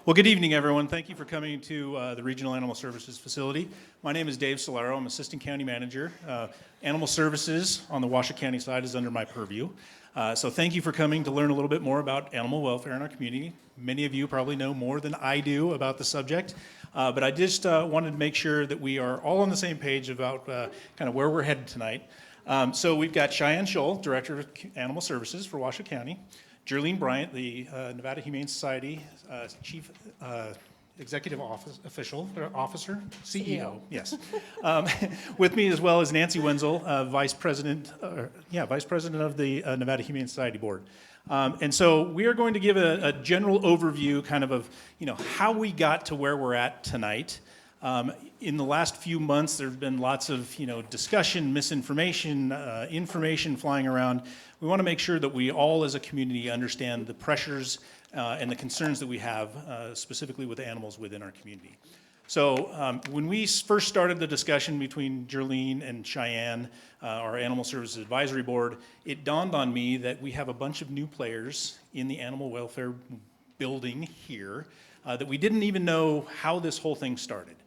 Well, good evening, everyone. Thank you for coming to the Regional Animal Services Facility. My name is Dave Solaro. I'm Assistant County Manager. Animal Services on the Washoe County side is under my purview. So thank you for coming to learn a little bit more about animal welfare in our community. Many of you probably know more than I do about the subject, but I just wanted to make sure that we are all on the same page about kind of where we're headed tonight. So we've got Cheyenne Scholl, Director of Animal Services for Washoe County. Jerlene Bryant, the Nevada Humane Society Chief Executive Officer, CEO, yes. With me as well as Nancy Wenzel, Vice President of the Nevada Humane Society Board. And so we are going to give a general overview kind of how we got to where we're at tonight. In the last few months, there's been lots of discussion, misinformation, information flying around. We want to make sure that we all as a community understand the pressures and the concerns that we have specifically with animals within our community. So when we first started the discussion between Jerlene and Cheyenne, our Animal Services Advisory Board, it dawned on me that we have a bunch of new players in the animal welfare building here that we didn't even know how this whole thing started.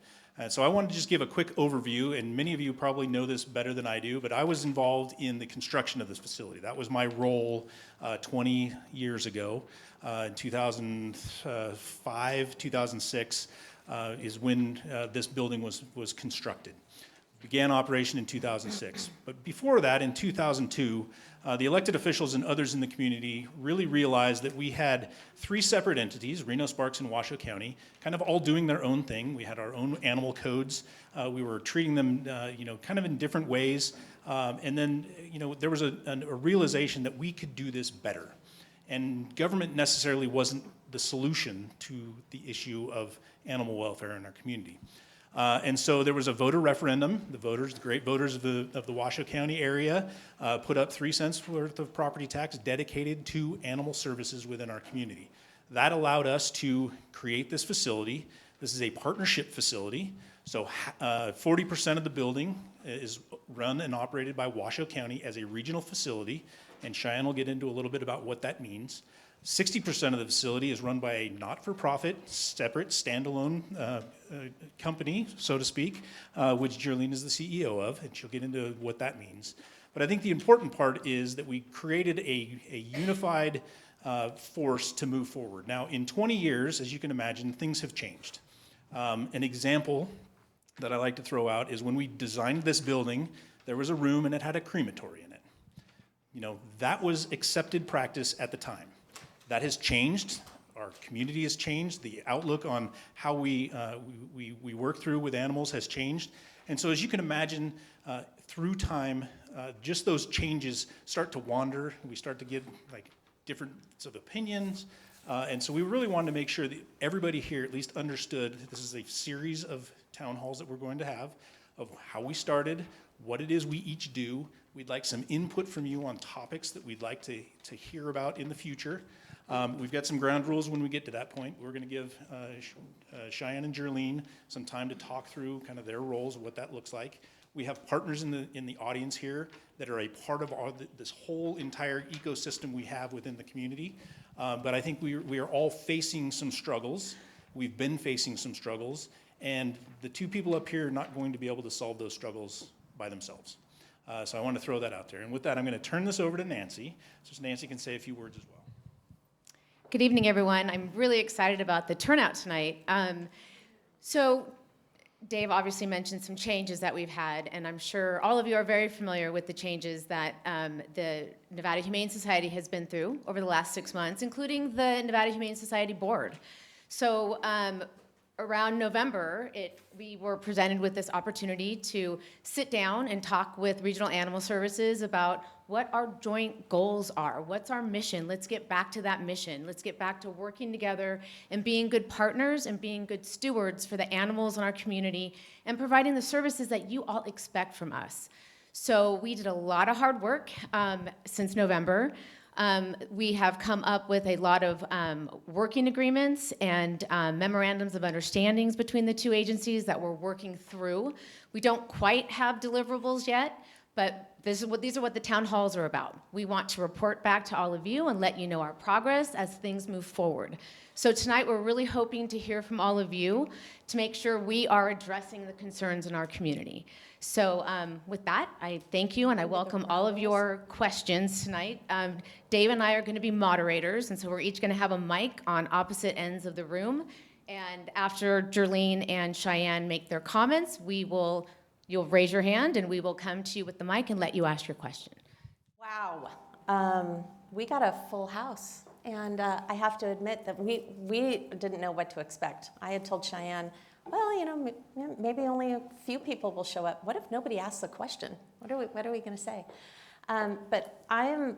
So I wanted to just give a quick overview, and many of you probably know this better than I do, but I was involved in the construction of this facility. That was my role 20 years ago. In 2005, 2006 is when this building was constructed. Began operation in 2006. But before that, in 2002, the elected officials and others in the community really realized that we had three separate entities, Reno, Sparks, and Washoe County, kind of all doing their own thing. We had our own animal codes. We were treating them, kind of in different ways. And then, there was a realization that we could do this better. And government necessarily wasn't the solution to the issue of animal welfare in our community. And so there was a voter referendum. The great voters of the Washoe County area, put up 3 cents worth of property tax dedicated to animal services within our community. That allowed us to create this facility. This is a partnership facility. So 40% of the building is run and operated by Washoe County as a regional facility, and Cheyenne will get into a little bit about what that means. 60% of the facility is run by a not-for-profit, separate, standalone company, so to speak, which Jerlene is the CEO of, and she'll get into what that means. But I think the important part is that we created a unified force to move forward. Now, in 20 years, as you can imagine, things have changed. An example that I like to throw out is when we designed this building, there was a room and it had a crematory in it. That was accepted practice at the time. That has changed. Our community has changed. The outlook on how we work through with animals has changed. And so as you can imagine, through time, just those changes start to wander. We start to get different sort of opinions. And so we really wanted to make sure that everybody here at least understood that this is a series of town halls that we're going to have of how we started, what it is we each do. We'd like some input from you on topics that we'd like to hear about in the future. We've got some ground rules when we get to that point. We're going to give Cheyenne and Jerlene some time to talk through kind of their roles, what that looks like. We have partners in the audience here that are a part of this whole entire ecosystem we have within the community. But I think we are all facing some struggles. We've been facing some struggles, and the two people up here are not going to be able to solve those struggles by themselves. So I want to throw that out there. And with that, I'm going to turn this over to Nancy, so Nancy can say a few words as well. Good evening, everyone. I'm really excited about the turnout tonight. So Dave obviously mentioned some changes that we've had, and I'm sure all of you are very familiar with the changes that the Nevada Humane Society has been through over the last 6 months, including the Nevada Humane Society Board. So around November, we were presented with this opportunity to sit down and talk with Regional Animal Services about what our joint goals are. What's our mission? Let's get back to that mission. Let's get back to working together and being good partners and being good stewards for the animals in our community and providing the services that you all expect from us. So we did a lot of hard work since November. We have come up with a lot of working agreements and memorandums of understandings between the two agencies that we're working through. We don't quite have deliverables yet, But these are what the town halls are about. We want to report back to all of you and let you know our progress as things move forward. So tonight, we're really hoping to hear from all of you to make sure we are addressing the concerns in our community. So with that, I thank you and I welcome all of your questions tonight. Dave and I are going to be moderators, and so we're each going to have a mic on opposite ends of the room. And after Jerlene and Cheyenne make their comments, you'll raise your hand and we will come to you with the mic and let you ask your question. Wow, we got a full house, and I have to admit that we didn't know what to expect. I had told Cheyenne, well, maybe only a few people will show up. What if nobody asks a question? What are we going to say? But I am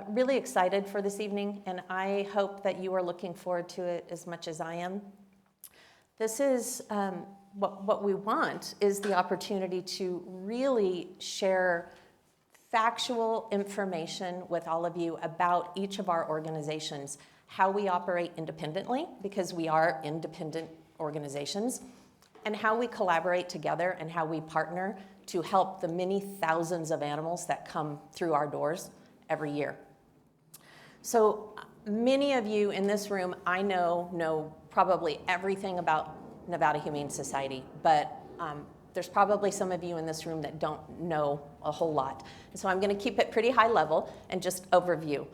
really excited for this evening, and I hope that you are looking forward to it as much as I am. This is what we want is the opportunity to really share factual information with all of you about each of our organizations, how we operate independently, because we are independent organizations, and how we collaborate together and how we partner to help the many thousands of animals that come through our doors every year. So many of you in this room, I know probably everything about Nevada Humane Society, but there's probably some of you in this room that don't know a whole lot. And so I'm going to keep it pretty high level and just overview,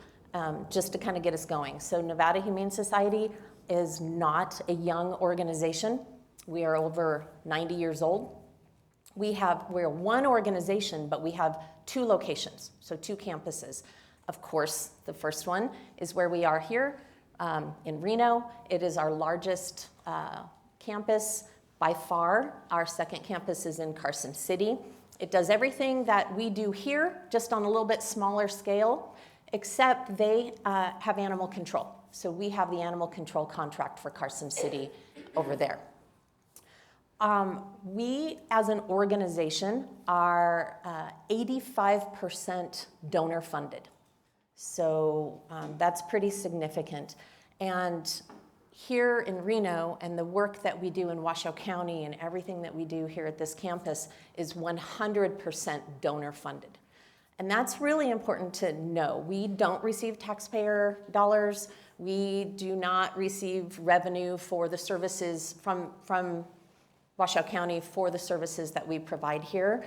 just to kind of get us going. So Nevada Humane Society is not a young organization. We are over 90 years old. We're one organization, but we have 2 locations, so 2 campuses. Of course, the first one is where we are here in Reno. It is our largest campus by far. Our second campus is in Carson City. It does everything that we do here, just on a little bit smaller scale, except they have animal control. So we have the animal control contract for Carson City over there. We, as an organization, are 85% donor funded. So that's pretty significant. And here in Reno, and the work that we do in Washoe County and everything that we do here at this campus is 100% donor funded. And that's really important to know. We don't receive taxpayer dollars. We do not receive revenue for the services from Washoe County for the services that we provide here.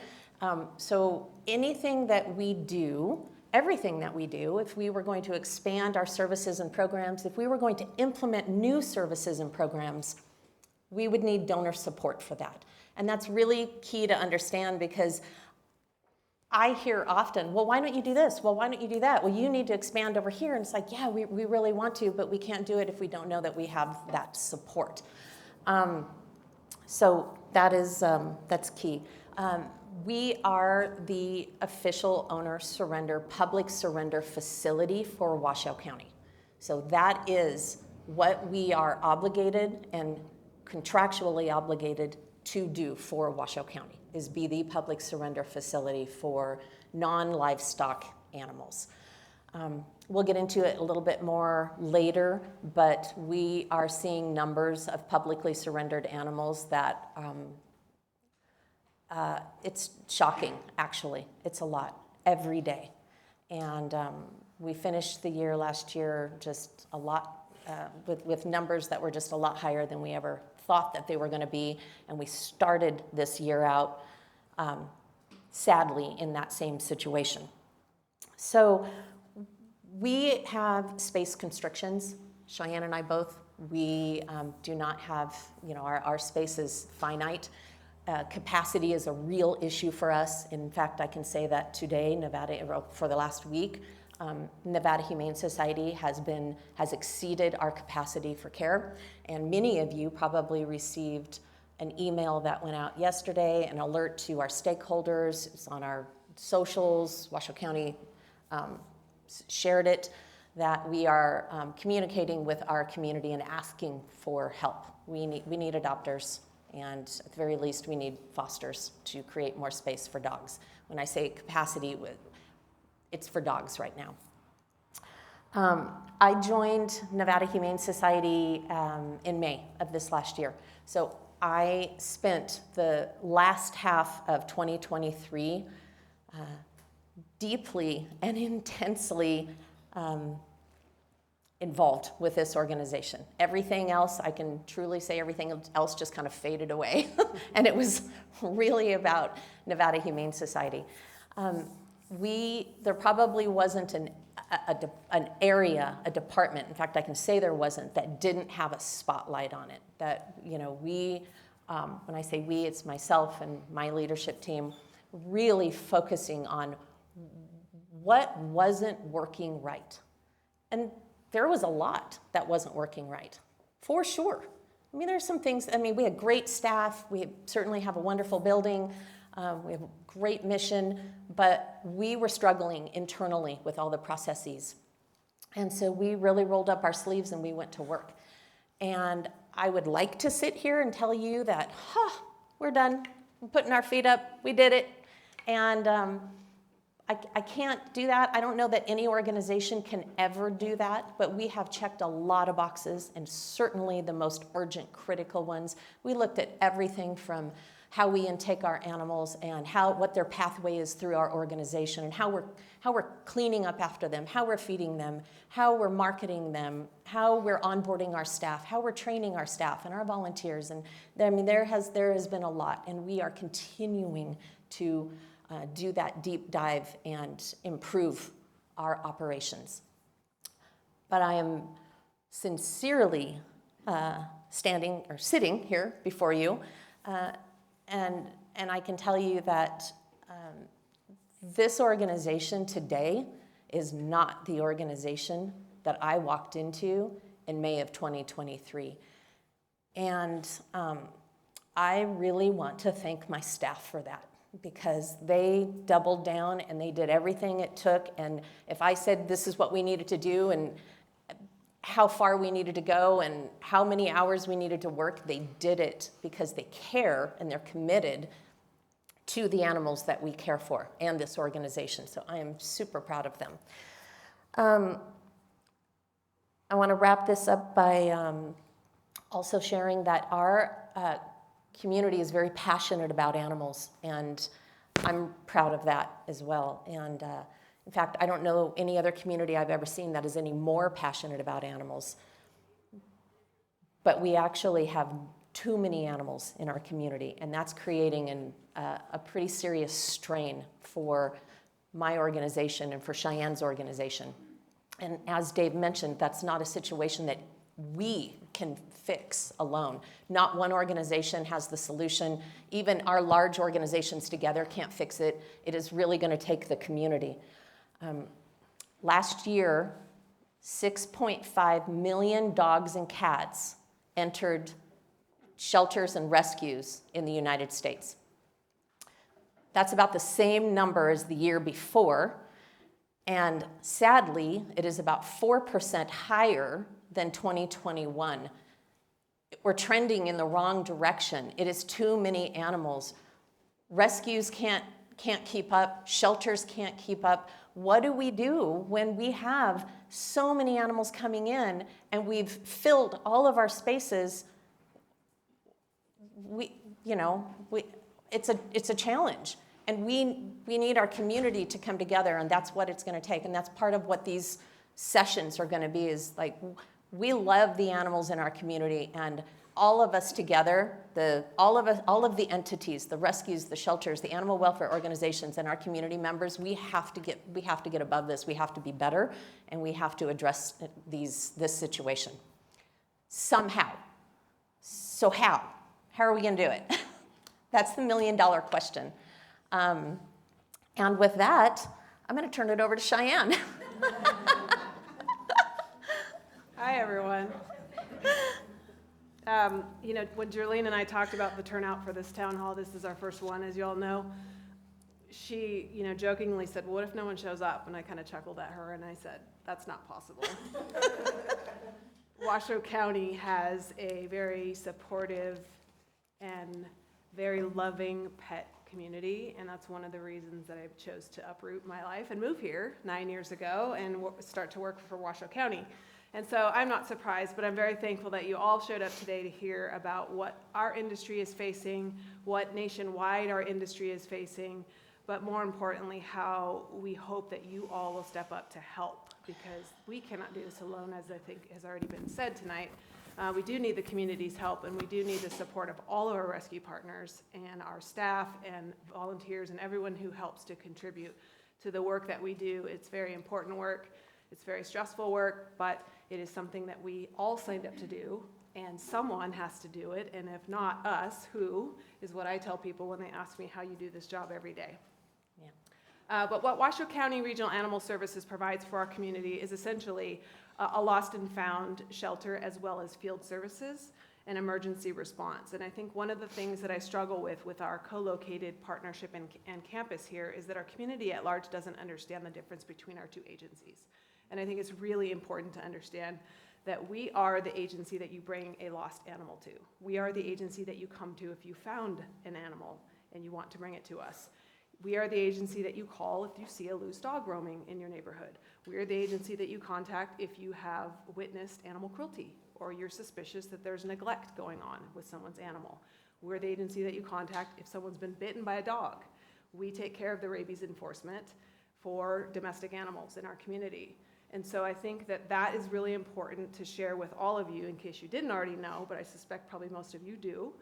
So anything that we do, everything that we do, if we were going to expand our services and programs, if we were going to implement new services and programs, we would need donor support for that. And that's really key to understand, because I hear often, well, why don't you do this? Well, why don't you do that? Well, you need to expand over here. And it's like, yeah, we really want to, but we can't do it if we don't know that we have that support. So that's key. We are the official owner surrender, public surrender facility for Washoe County. So that is what we are obligated and contractually obligated to do for Washoe County, is be the public surrender facility for non-livestock animals. We'll get into it a little bit more later, but we are seeing numbers of publicly surrendered animals that it's shocking, actually. It's a lot every day. And we finished the year last year just a lot with numbers that were just a lot higher than we ever thought that they were going to be. And we started this year out, sadly, in that same situation. So we have space constrictions. Cheyenne and I both, we do not have, our space is finite. Capacity is a real issue for us. In fact, I can say that today, for the last week, Nevada Humane Society has exceeded our capacity for care. And many of you probably received an email that went out yesterday, an alert to our stakeholders. It's on our socials. Washoe County shared it, that we are communicating with our community and asking for help. We need adopters, and at the very least, we need fosters to create more space for dogs. When I say capacity, it's for dogs right now. I joined Nevada Humane Society in May of this last year. So I spent the last half of 2023 deeply and intensely involved with this organization. Everything else, I can truly say everything else just kind of faded away. And it was really about Nevada Humane Society. There probably wasn't an area, a department, in fact, I can say there wasn't, that didn't have a spotlight on it. That, we, when I say we, it's myself and my leadership team, really focusing on what wasn't working right. And there was a lot that wasn't working right, for sure. I mean, there's some things, we had great staff, we certainly have a wonderful building, we have a great mission, but we were struggling internally with all the processes. And so we really rolled up our sleeves and we went to work. And I would like to sit here and tell you that, we're done, we're putting our feet up, we did it. And I can't do that. I don't know that any organization can ever do that, but we have checked a lot of boxes, and certainly the most urgent, critical ones. We looked at everything from how we intake our animals and what their pathway is through our organization, and how we're cleaning up after them, how we're feeding them, how we're marketing them, how we're onboarding our staff, how we're training our staff and our volunteers. And there has been a lot, and we are continuing to do that deep dive and improve our operations. But I am sincerely sitting here before you, and I can tell you that this organization today is not the organization that I walked into in May of 2023. And I really want to thank my staff for that, because they doubled down and they did everything it took. And if I said this is what we needed to do and how far we needed to go and how many hours we needed to work, they did it because they care and they're committed to the animals that we care for and this organization. So I am super proud of them. I want to wrap this up by also sharing that our community is very passionate about animals, and I'm proud of that as well. And in fact, I don't know any other community I've ever seen that is any more passionate about animals. But we actually have too many animals in our community, and that's creating a pretty serious strain for my organization and for Cheyenne's organization. And as Dave mentioned, that's not a situation that we can fix alone. Not one organization has the solution. Even our large organizations together can't fix it. It is really going to take the community. Last year, 6.5 million dogs and cats entered shelters and rescues in the United States. That's about the same number as the year before, and sadly, it is about 4% higher than 2021. We're trending in the wrong direction. It is too many animals. Rescues can't keep up. Shelters can't keep up. What do we do when we have so many animals coming in and we've filled all of our spaces? It's a challenge. And we need our community to come together, and that's what it's going to take. And that's part of what these sessions are going to be, is like, we love the animals in our community, and all of us together, all of the entities, the rescues, the shelters, the animal welfare organizations, and our community members, we have to get above this. We have to be better, and we have to address this situation somehow. So how? How are we going to do it? That's the million-dollar question. And with that, I'm going to turn it over to Cheyenne. Hi, everyone. When Jerlene and I talked about the turnout for this town hall, this is our first one, as you all know, she, jokingly said, well, what if no one shows up? And I kind of chuckled at her, and I said, that's not possible. Washoe County has a very supportive and very loving pet community, and that's one of the reasons that I chose to uproot my life and move here 9 years ago and start to work for Washoe County. And so I'm not surprised, but I'm very thankful that you all showed up today to hear about what our industry is facing, what nationwide our industry is facing, but more importantly, how we hope that you all will step up to help, because we cannot do this alone, as I think has already been said tonight. We do need the community's help, and we do need the support of all of our rescue partners and our staff and volunteers and everyone who helps to contribute to the work that we do. It's very important work. It's very stressful work, but it is something that we all signed up to do, and someone has to do it, and if not us, who, is what I tell people when they ask me how you do this job every day. Yeah. But what Washoe County Regional Animal Services provides for our community is essentially a lost and found shelter, as well as field services and emergency response. And I think one of the things that I struggle with our co-located partnership and campus here is that our community at large doesn't understand the difference between our two agencies. And I think it's really important to understand that we are the agency that you bring a lost animal to. We are the agency that you come to if you found an animal and you want to bring it to us. We are the agency that you call if you see a loose dog roaming in your neighborhood. We are the agency that you contact if you have witnessed animal cruelty or you're suspicious that there's neglect going on with someone's animal. We're the agency that you contact if someone's been bitten by a dog. We take care of the rabies enforcement for domestic animals in our community. And so I think that that is really important to share with all of you, in case you didn't already know, but I suspect probably most of you do,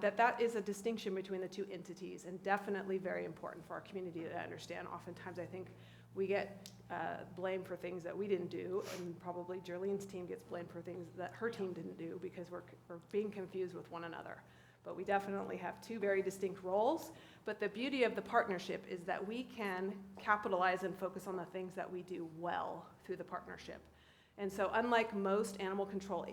that is a distinction between the two entities, and definitely very important for our community to understand. Oftentimes I think we get blamed for things that we didn't do, and probably Jerlene's team gets blamed for things that her team didn't do, because we're being confused with one another. But we definitely have two very distinct roles. But the beauty of the partnership is that we can capitalize and focus on the things that we do well through the partnership. And so unlike most animal control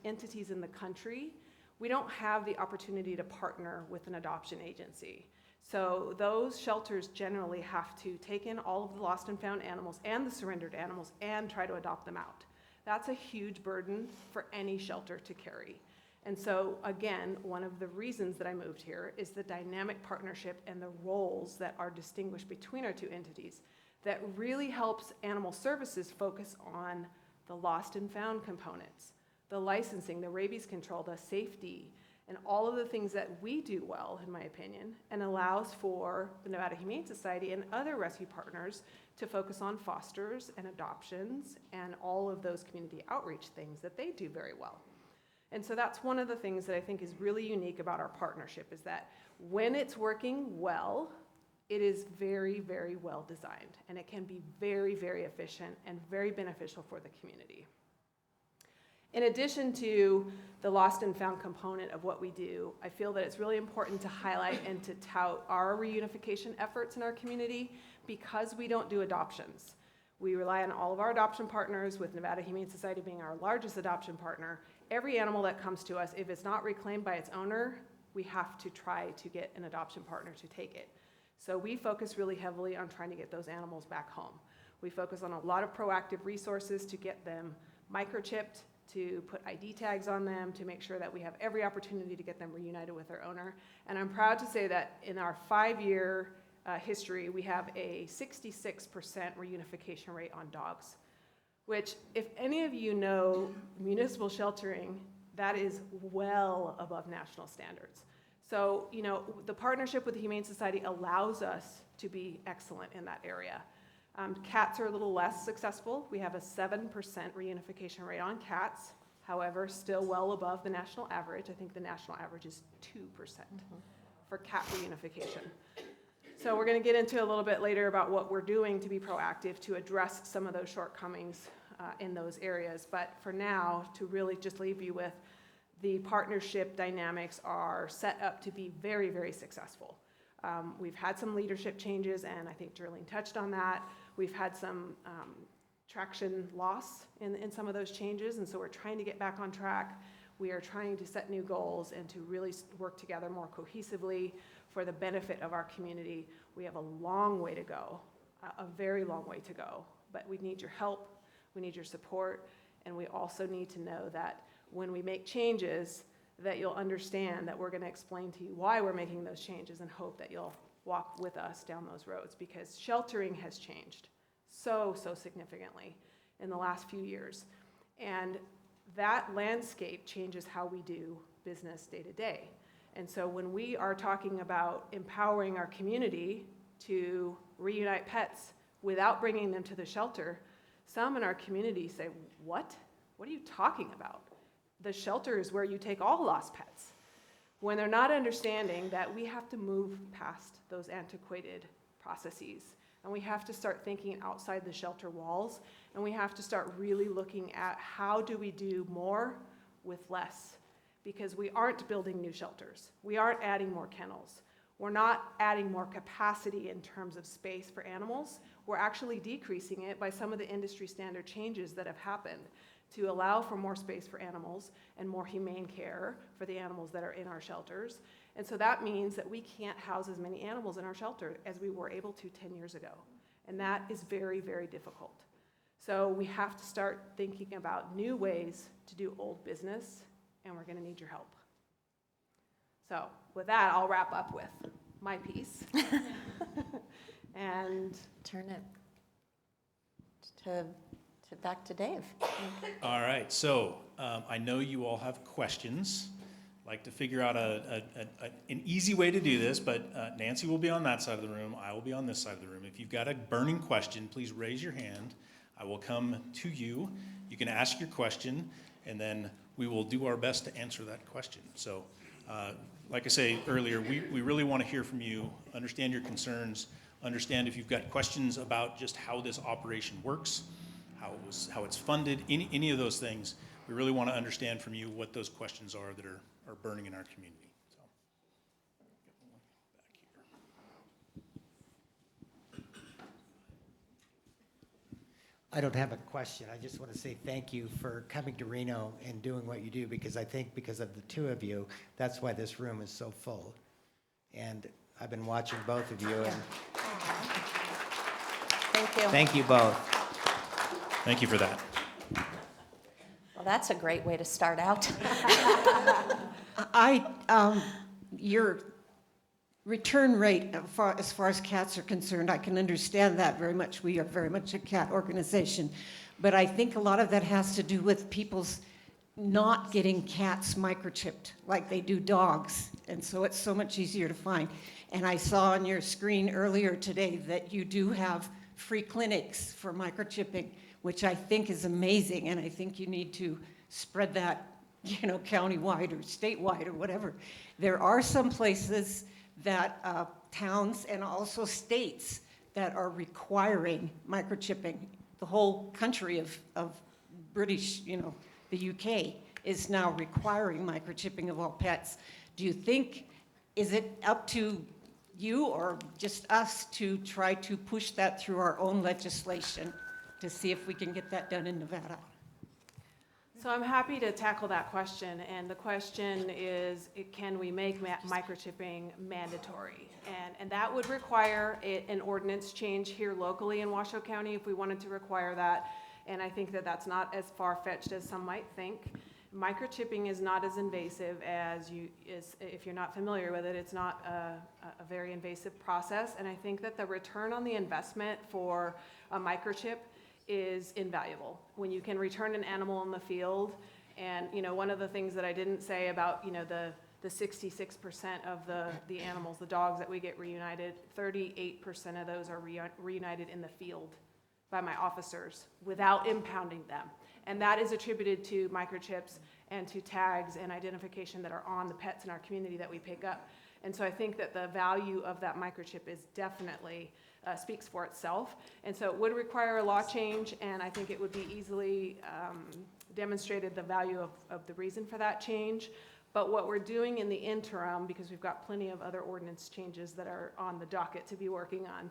entities in the country, we don't have the opportunity to partner with an adoption agency. So those shelters generally have to take in all of the lost and found animals and the surrendered animals and try to adopt them out. That's a huge burden for any shelter to carry. And so again, one of the reasons that I moved here is the dynamic partnership and the roles that are distinguished between our two entities that really helps animal services focus on the lost and found components, the licensing, the rabies control, the safety, and all of the things that we do well, in my opinion, and allows for the Nevada Humane Society and other rescue partners to focus on fosters and adoptions and all of those community outreach things that they do very well. And so that's one of the things that I think is really unique about our partnership, is that when it's working well, it is very, very well designed, and it can be very, very efficient and very beneficial for the community. In addition to the lost and found component of what we do, I feel that it's really important to highlight and to tout our reunification efforts in our community, because we don't do adoptions. We rely on all of our adoption partners, with Nevada Humane Society being our largest adoption partner. Every animal that comes to us, if it's not reclaimed by its owner, we have to try to get an adoption partner to take it. So we focus really heavily on trying to get those animals back home. We focus on a lot of proactive resources to get them microchipped, to put ID tags on them, to make sure that we have every opportunity to get them reunited with their owner. And I'm proud to say that in our 5-year history, we have a 66% reunification rate on dogs, which, if any of you know municipal sheltering, that is well above national standards. So, you know, the partnership with the Humane Society allows us to be excellent in that area. Cats are a little less successful. We have a 7% reunification rate on cats, however, still well above the national average. I think the national average is 2% for cat reunification. So we're going to get into a little bit later about what we're doing to be proactive to address some of those shortcomings in those areas. But for now, to really just leave you with, the partnership dynamics are set up to be very, very successful. We've had some leadership changes, and I think Jerlene touched on that. We've had some traction loss in some of those changes, and so we're trying to get back on track. We are trying to set new goals and to really work together more cohesively for the benefit of our community. We have a long way to go, a very long way to go, but we need your help, we need your support, and we also need to know that when we make changes, that you'll understand that we're going to explain to you why we're making those changes, and hope that you'll walk with us down those roads, because sheltering has changed so significantly in the last few years. And that landscape changes how we do business day to day. And so when we are talking about empowering our community to reunite pets without bringing them to the shelter, some in our community say, what? What are you talking about? The shelter is where you take all lost pets. When they're not understanding that we have to move past those antiquated processes, and we have to start thinking outside the shelter walls, and we have to start really looking at how do we do more with less, because we aren't building new shelters. We aren't adding more kennels. We're not adding more capacity in terms of space for animals. We're actually decreasing it by some of the industry standard changes that have happened to allow for more space for animals and more humane care for the animals that are in our shelters. And so that means that we can't house as many animals in our shelter as we were able to 10 years ago. And that is very, very difficult. So we have to start thinking about new ways to do old business, and we're going to need your help. So with that, I'll wrap up with my piece. And Turn it to back to Dave. All right, so I know you all have questions. I'd like to figure out an easy way to do this, but Nancy will be on that side of the room. I will be on this side of the room. If you've got a burning question, please raise your hand. I will come to you. You can ask your question, and then we will do our best to answer that question. So, like I say earlier, we really want to hear from you, understand your concerns, understand if you've got questions about just how this operation works, how it's funded, any of those things. We really want to understand from you what those questions are that are burning in our community. So, back here. I don't have a question. I just want to say thank you for coming to Reno and doing what you do, because I think because of the two of you, that's why this room is so full. And I've been watching both of you, and Thank you. thank you both. Thank you for that. Well, that's a great way to start out. Your return rate as far as cats are concerned, I can understand that very much. We are very much a cat organization. But I think a lot of that has to do with people's not getting cats microchipped like they do dogs. And so it's so much easier to find. And I saw on your screen earlier today that you do have free clinics for microchipping, which I think is amazing. And I think you need to spread that, countywide or statewide or whatever. There are some places that towns and also states that are requiring microchipping. The whole country of British, the UK is now requiring microchipping of all pets. Do you think, is it up to you or just us to try to push that through our own legislation to see if we can get that done in Nevada? so I'm happy to tackle that question, and the question is, can we make microchipping mandatory? And that would require an ordinance change here locally in Washoe County if we wanted to require that, and I think that that's not as far-fetched as some might think. Microchipping is not as invasive as if you're not familiar with it, it's not a very invasive process, and I think that the return on the investment for a microchip is invaluable. When you can return an animal in the field, and one of the things that I didn't say about the 66% of the animals, the dogs that we get reunited, 38% of those are reunited in the field by my officers without impounding them. And that is attributed to microchips and to tags and identification that are on the pets in our community that we pick up. And so I think that the value of that microchip is definitely speaks for itself. And so it would require a law change, and I think it would be easily demonstrated the value of the reason for that change. But what we're doing in the interim, because we've got plenty of other ordinance changes that are on the docket to be working on,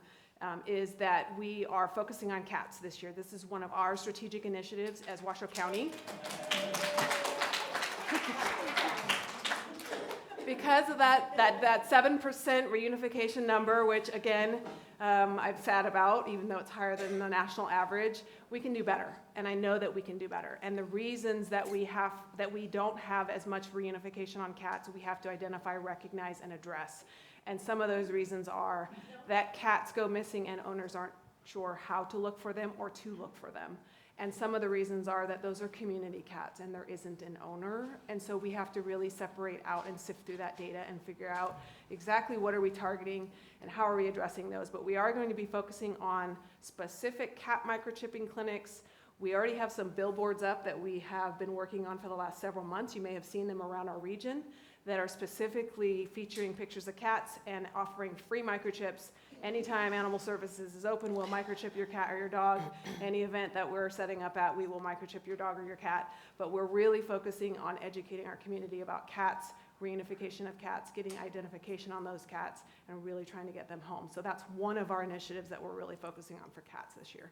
is that we are focusing on cats this year. This is one of our strategic initiatives as Washoe County. Because of that 7% reunification number, which again, I've sad about, even though it's higher than the national average, we can do better. And I know that we can do better. And the reasons that we don't have as much reunification on cats, we have to identify, recognize, and address. And some of those reasons are that cats go missing and owners aren't sure how to look for them or to look for them. And some of the reasons are that those are community cats and there isn't an owner. And so we have to really separate out and sift through that data and figure out exactly what are we targeting and how are we addressing those. But we are going to be focusing on specific cat microchipping clinics. We already have some billboards up that we have been working on for the last several months. You may have seen them around our region that are specifically featuring pictures of cats and offering free microchips. Anytime Animal Services is open, we'll microchip your cat or your dog. Any event that we're setting up at, we will microchip your dog or your cat. But we're really focusing on educating our community about cats, reunification of cats, getting identification on those cats, and really trying to get them home. So that's one of our initiatives that we're really focusing on for cats this year.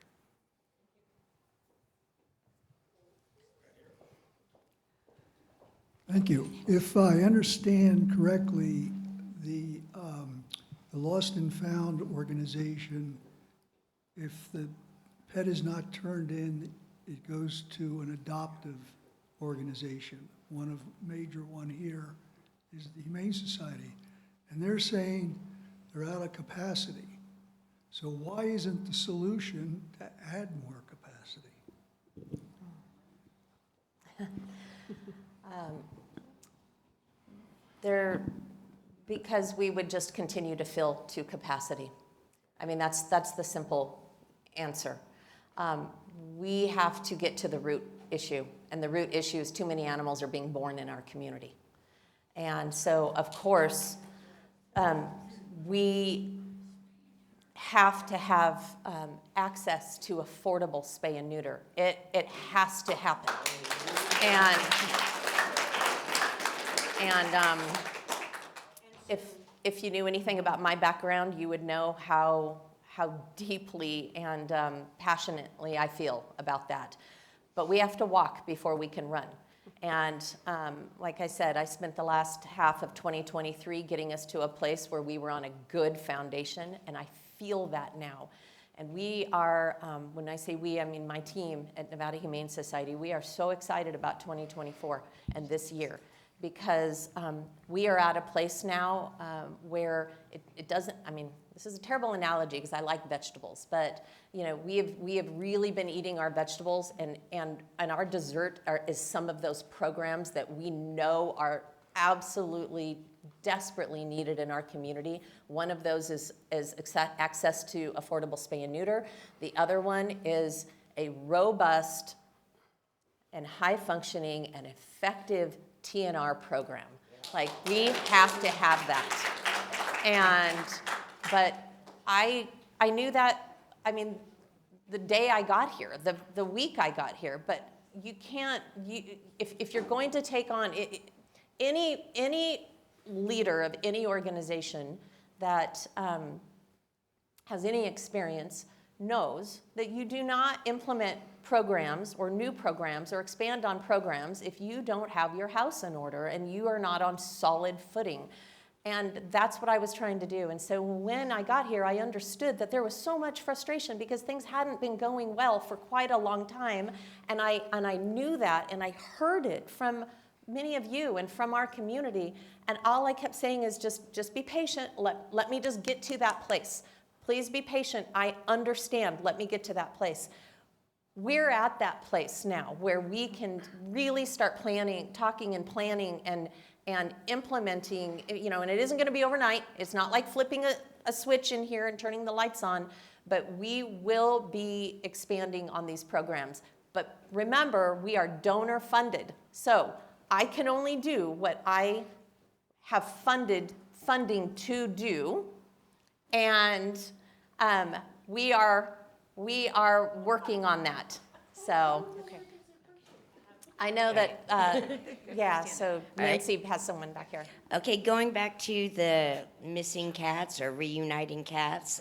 Thank you. If I understand correctly, the Lost and Found organization, if the pet is not turned in, it goes to an adoptive organization. Major one here is the Humane Society. And they're saying they're out of capacity. So why isn't the solution to add more capacity? Because we would just continue to fill to capacity. I mean, that's the simple answer. We have to get to the root issue, and the root issue is too many animals are being born in our community. And so, of course, we have to have access to affordable spay and neuter. It has to happen. And if you knew anything about my background, you would know how deeply and passionately I feel about that. But we have to walk before we can run. And like I said, I spent the last half of 2023 getting us to a place where we were on a good foundation, and I feel that now. And we are, when I say we, I mean my team at Nevada Humane Society, we are so excited about 2024 and this year, because we are at a place now where it doesn't, I mean, this is a terrible analogy because I like vegetables, but you know, we have really been eating our vegetables, and our dessert is some of those programs that we know are absolutely desperately needed in our community. One of those is access to affordable spay and neuter. The other one is a robust and high functioning and effective TNR program. Like, we have to have that. But I knew that, I mean, the day I got here, the week I got here, but you can't, if you're going to take on, any leader of any organization that has any experience knows that you do not implement programs or new programs or expand on programs if you don't have your house in order and you are not on solid footing. And that's what I was trying to do. And so when I got here, I understood that there was so much frustration because things hadn't been going well for quite a long time. And I knew that, and I heard it from many of you and from our community. And all I kept saying is just be patient. Let me just get to that place. Please be patient. I understand. Let me get to that place. We're at that place now where we can really start talking and planning and implementing, you know, and it isn't going to be overnight. It's not like flipping a switch in here and turning the lights on, but we will be expanding on these programs. But remember, we are donor funded. So I can only do what I have funding to do, and we are working on that. So. Okay. I know that, yeah, so Nancy has someone back here. Okay, going back to the missing cats or reuniting cats,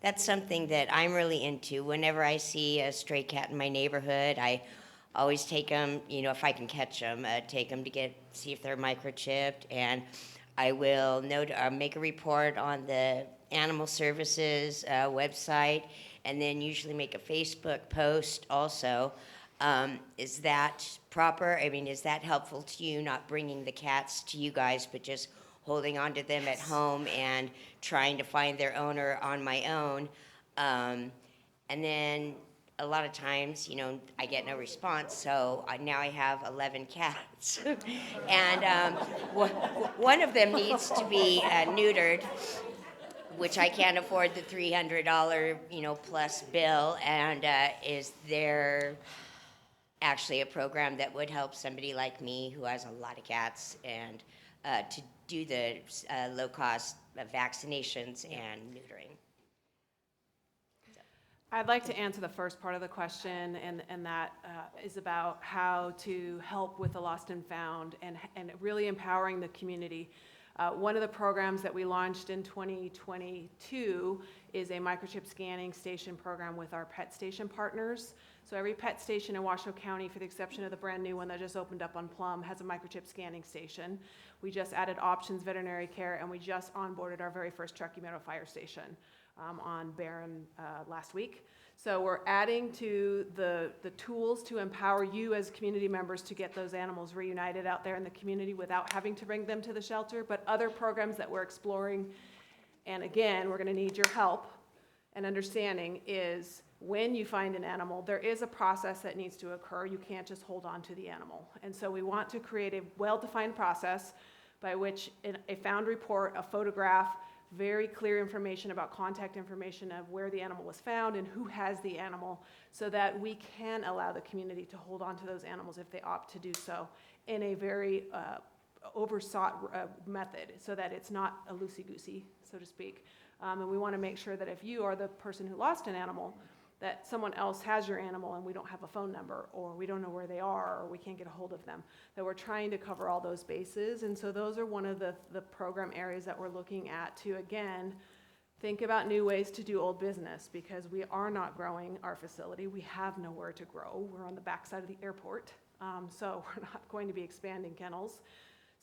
that's something that I'm really into. Whenever I see a stray cat in my neighborhood, I always take them, you know, if I can catch them, take them to see if they're microchipped, and I will make a report on the Animal Services website, and then usually make a Facebook post also. Is that proper? I mean, is that helpful to you, not bringing the cats to you guys, but just holding on to them at home and trying to find their owner on my own? And then a lot of times, I get no response, so now I have 11 cats. And one of them needs to be neutered, which I can't afford the $300, plus bill, and is there actually a program that would help somebody like me who has a lot of cats and to do the low-cost vaccinations and neutering? I'd like to answer the first part of the question, and that is about how to help with the lost and found and really empowering the community. One of the programs that we launched in 2022 is a microchip scanning station program with our pet station partners. So every pet station in Washoe County, for the exception of the brand new one that just opened up on Plum, has a microchip scanning station. We just added Options Veterinary Care, and we just onboarded our very first Truckee Meadow Fire Station on Barron last week. So we're adding to the tools to empower you as community members to get those animals reunited out there in the community without having to bring them to the shelter, but other programs that we're exploring. And again, we're gonna need your help and understanding is when you find an animal, there is a process that needs to occur. You can't just hold on to the animal. And so we want to create a well-defined process by which a found report, a photograph, very clear information about contact information of where the animal was found and who has the animal, so that we can allow the community to hold on to those animals if they opt to do so in a very oversought method, so that it's not a loosey-goosey, so to speak. And we want to make sure that if you are the person who lost an animal, that someone else has your animal and we don't have a phone number, or we don't know where they are, or we can't get a hold of them, that we're trying to cover all those bases. And so those are one of the program areas that we're looking at to, again, think about new ways to do old business, because we are not growing our facility. We have nowhere to grow. We're on the backside of the airport, so we're not going to be expanding kennels.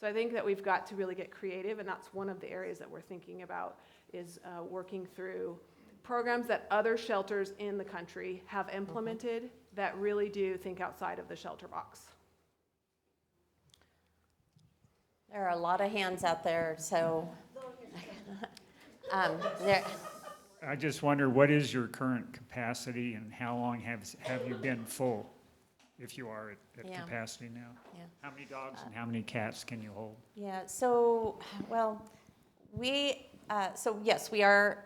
So I think that we've got to really get creative, and that's one of the areas that we're thinking about, is working through programs that other shelters in the country have implemented that really do think outside of the shelter box. There are a lot of hands out there, so I just wonder, what is your current capacity and how long have you been full, if you are at Yeah. capacity now? Yeah. How many dogs and how many cats can you hold? Yeah, so, well, yes, we are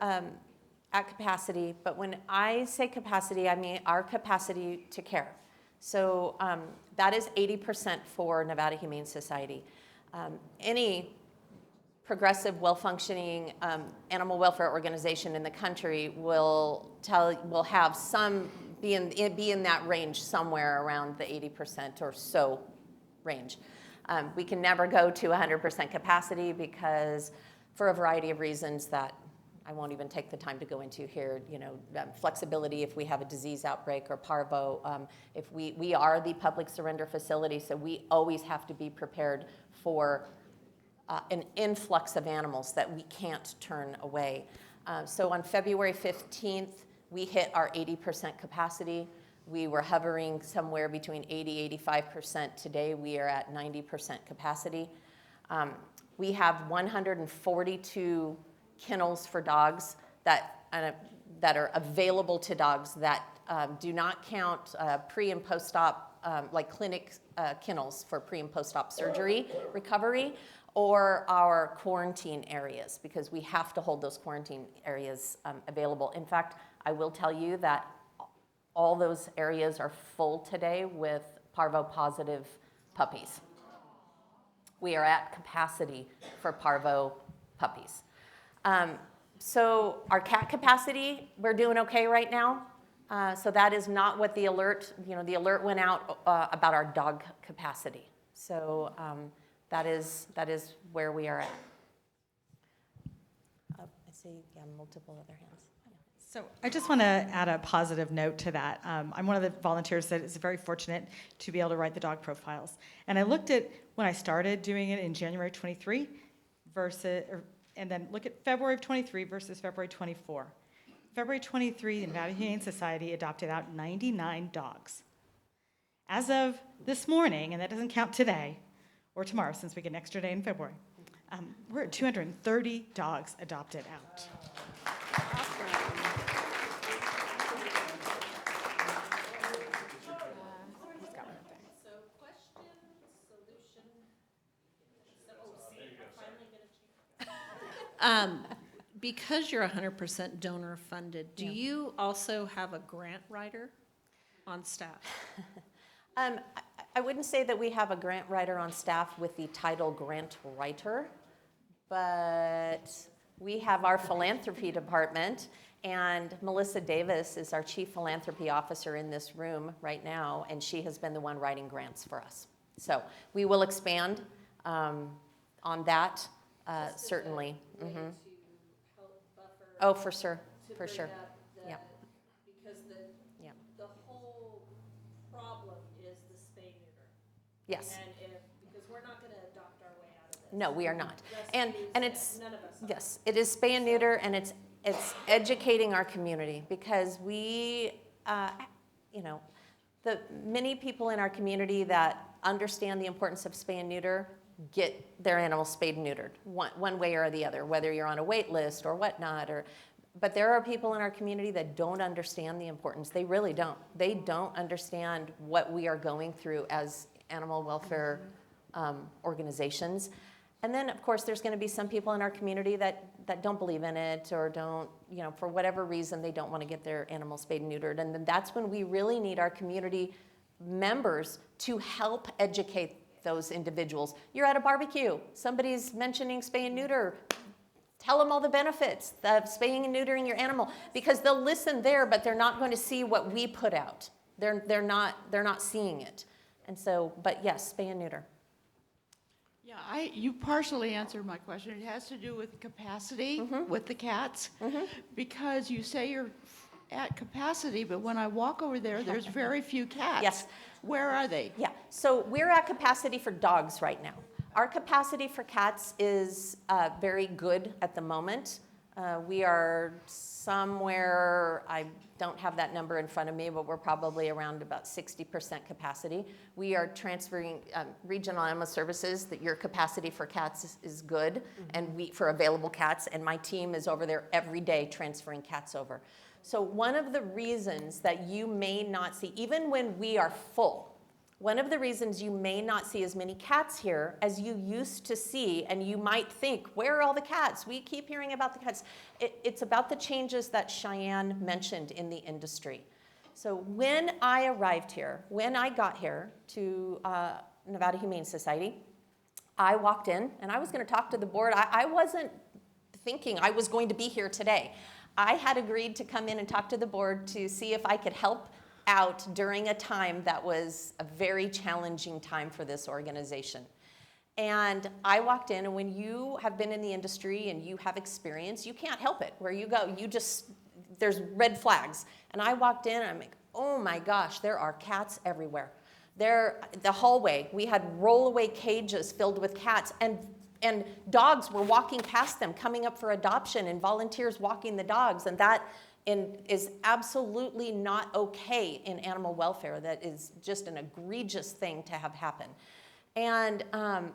at capacity, but when I say capacity, I mean our capacity to care. So that is 80% for Nevada Humane Society. Any progressive, well-functioning animal welfare organization in the country will have some, be in that range somewhere around the 80% or so range. We can never go to 100% capacity because, for a variety of reasons that I won't even take the time to go into here, flexibility if we have a disease outbreak or parvo. If we are the public surrender facility, so we always have to be prepared for an influx of animals that we can't turn away. So on February 15th, we hit our 80% capacity. We were hovering somewhere between 80-85%. Today, we are at 90% capacity. We have 142 kennels for dogs that are available to dogs that do not count pre and post-op, like clinic kennels for pre and post-op surgery recovery, or our quarantine areas, because we have to hold those quarantine areas available. In fact, I will tell you that all those areas are full today with parvo-positive puppies. We are at capacity for parvo puppies. So our cat capacity, we're doing okay right now. So that is not what the alert went out about our dog capacity. So that is where we are at. I see, multiple other hands. So I just want to add a positive note to that. I'm one of the volunteers that is very fortunate to be able to write the dog profiles. And I looked at when I started doing it in January 23 and then look at February of 23 versus February 24. February 23, the Nevada Humane Society adopted out 99 dogs. As of this morning, and that doesn't count today or tomorrow since we get an extra day in February, we're at 230 dogs adopted out. Because you're 100% donor funded, do you also have a grant writer on staff? I wouldn't say that we have a grant writer on staff with the title grant writer, but we have our philanthropy department, and Melissa Davis is our chief philanthropy officer in this room right now, and she has been the one writing grants for us. So we will expand on that, certainly. Mm-hmm. Oh, for sure, for sure. Yeah. Because Yeah. the whole problem is the spay neuter. Yes. Because we're not gonna adopt our way out of this. No, we are not. And it's, None of us are. yes, it is spay and neuter, and it's educating our community, because we, the many people in our community that understand the importance of spay and neuter get their animals spayed and neutered, one way or the other, whether you're on a wait list or whatnot, but there are people in our community that don't understand the importance. They really don't. They don't understand what we are going through as animal welfare organizations. And then, of course, there's going to be some people in our community that don't believe in it, or don't, for whatever reason, they don't want to get their animals spayed and neutered. And then that's when we really need our community members to help educate those individuals. You're at a barbecue, somebody's mentioning spay and neuter. Tell them all the benefits of spaying and neutering your animal, because they'll listen there, but they're not going to see what we put out. They're not seeing it. And so, but yes, spay and neuter. Yeah, you partially answered my question. It has to do with capacity with the cats, because you say you're at capacity, but when I walk over there, there's very few cats. Yes. Where are they? Yeah, so we're at capacity for dogs right now. Our capacity for cats is very good at the moment. We are somewhere, I don't have that number in front of me, but we're probably around about 60% capacity. We are transferring regional animal services that your capacity for cats is good, and for available cats, and my team is over there every day transferring cats over. So one of the reasons that you may not see, even when we are full, one of the reasons you may not see as many cats here as you used to see, and you might think, where are all the cats? We keep hearing about the cats. It's about the changes that Cheyenne mentioned in the industry. So when I arrived here, when I got here to Nevada Humane Society, I walked in, and I was going to talk to the board. I wasn't thinking I was going to be here today. I had agreed to come in and talk to the board to see if I could help out during a time that was a very challenging time for this organization. And I walked in, and when you have been in the industry and you have experience, you can't help it. Where you go, there's red flags. And I walked in, and I'm like, oh my gosh, there are cats everywhere. The hallway, we had rollaway cages filled with cats, and dogs were walking past them, coming up for adoption, and volunteers walking the dogs, and that is absolutely not okay in animal welfare. That is just an egregious thing to have happen, and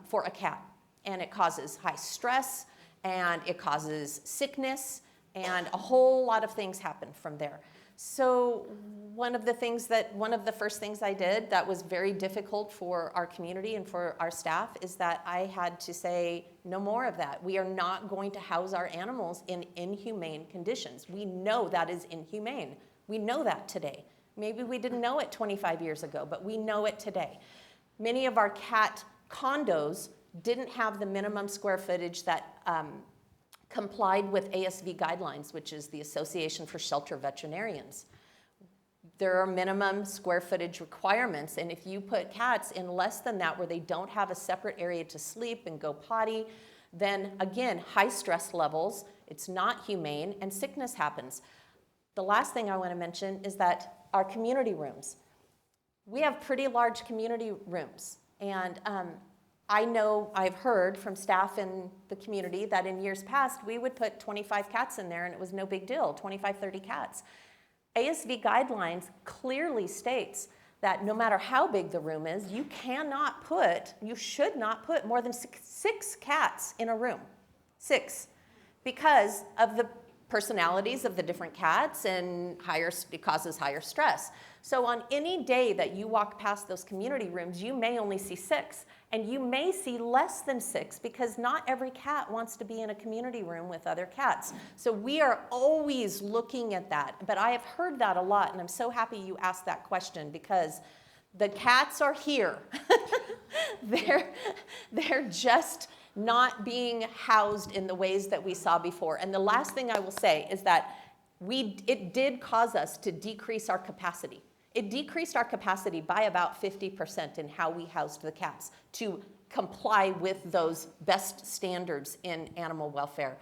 for a cat. And it causes high stress, and it causes sickness, and a whole lot of things happen from there. So one of the first things I did that was very difficult for our community and for our staff is that I had to say, no more of that. We are not going to house our animals in inhumane conditions. We know that is inhumane. We know that today. Maybe we didn't know it 25 years ago, but we know it today. Many of our cat condos didn't have the minimum square footage that complied with ASV guidelines, which is the Association for Shelter Veterinarians. There are minimum square footage requirements, and if you put cats in less than that, where they don't have a separate area to sleep and go potty, then again, high stress levels, it's not humane, and sickness happens. The last thing I want to mention is that our community rooms. We have pretty large community rooms, and I've heard from staff in the community that in years past, we would put 25 cats in there and it was no big deal, 25, 30 cats. ASV guidelines clearly states that no matter how big the room is, you should not put more than six cats in a room. 6. Because of the personalities of the different cats, and it causes higher stress. So on any day that you walk past those community rooms, you may only see 6, and you may see less than 6 because not every cat wants to be in a community room with other cats. So we are always looking at that. But I have heard that a lot, and I'm so happy you asked that question because the cats are here. They're just not being housed in the ways that we saw before. And the last thing I will say is that it did cause us to decrease our capacity. It decreased our capacity by about 50% in how we housed the cats to comply with those best standards in animal welfare.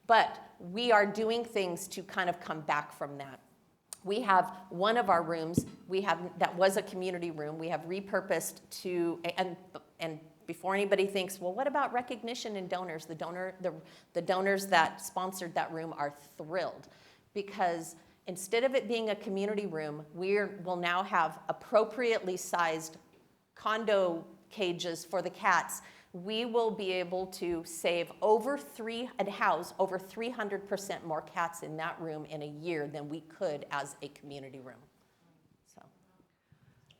But we are doing things to kind of come back from that. We have one of our rooms, that was a community room, we have repurposed to, and before anybody thinks, well, what about recognition and donors? The donors that sponsored that room are thrilled because instead of it being a community room, we'll now have appropriately sized condo cages for the cats. We will be able to house over 300% more cats in that room in a year than we could as a community room. So.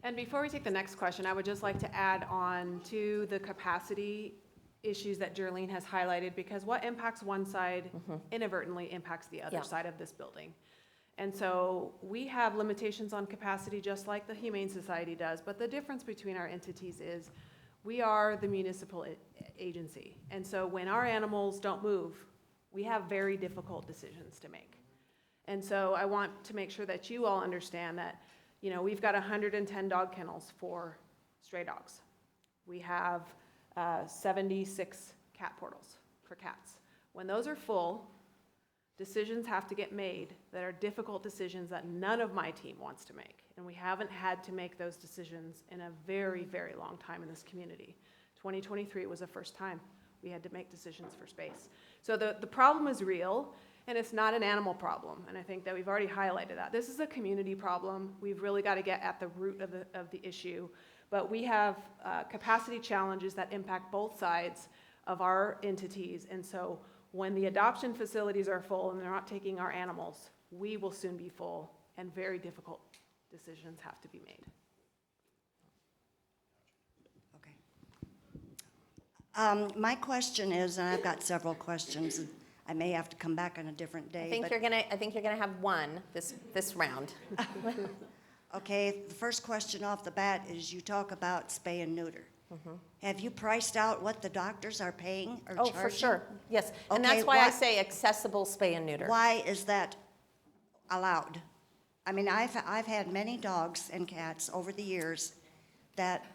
And before we take the next question, I would just like to add on to the capacity issues that Jerlene has highlighted, because what impacts one side inadvertently impacts the other side of this building. And so we have limitations on capacity just like the Humane Society does, but the difference between our entities is we are the municipal agency. And so when our animals don't move, we have very difficult decisions to make. And so I want to make sure that you all understand that, we've got 110 dog kennels for stray dogs. We have 76 cat portals for cats. When those are full, decisions have to get made that are difficult decisions that none of my team wants to make. And we haven't had to make those decisions in a very, very long time in this community. 2023 was the first time we had to make decisions for space. So the problem is real, and it's not an animal problem. And I think that we've already highlighted that. This is a community problem. We've really got to get at the root of the issue. But we have capacity challenges that impact both sides of our entities. And so when the adoption facilities are full and they're not taking our animals, we will soon be full, and very difficult decisions have to be made. Okay. My question is, and I've got several questions, and I may have to come back on a different day. I think you're gonna have one this round. Okay, the first question off the bat is you talk about spay and neuter. Have you priced out what the doctors are paying or charging? Oh, for sure, yes. And that's why I say accessible spay and neuter. Why is that allowed? I mean, I've had many dogs and cats over the years that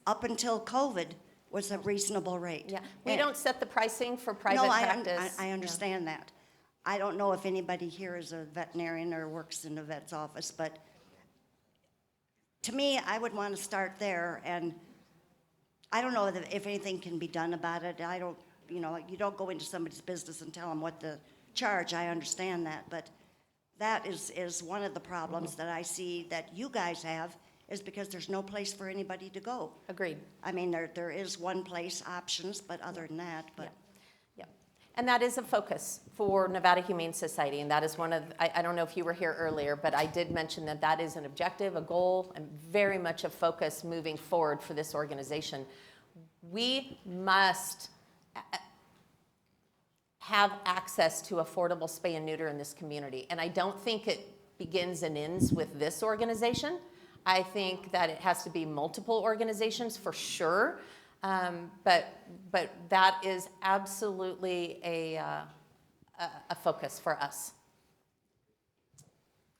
up until COVID was a reasonable rate. Yeah, we don't set the pricing for private practice. I understand that. I don't know if anybody here is a veterinarian or works in a vet's office, but to me, I would want to start there, and I don't know if anything can be done about it. I don't, you don't go into somebody's business and tell them what to charge. I understand that, but that is one of the problems that I see that you guys have, is because there's no place for anybody to go. Agreed. I mean, there is one place options, but other than that, but. Yeah. And that is a focus for Nevada Humane Society, and that is one of, I don't know if you were here earlier, but I did mention that is an objective, a goal, and very much a focus moving forward for this organization. We must have access to affordable spay and neuter in this community, and I don't think it begins and ends with this organization. I think that it has to be multiple organizations for sure. But that is absolutely a focus for us.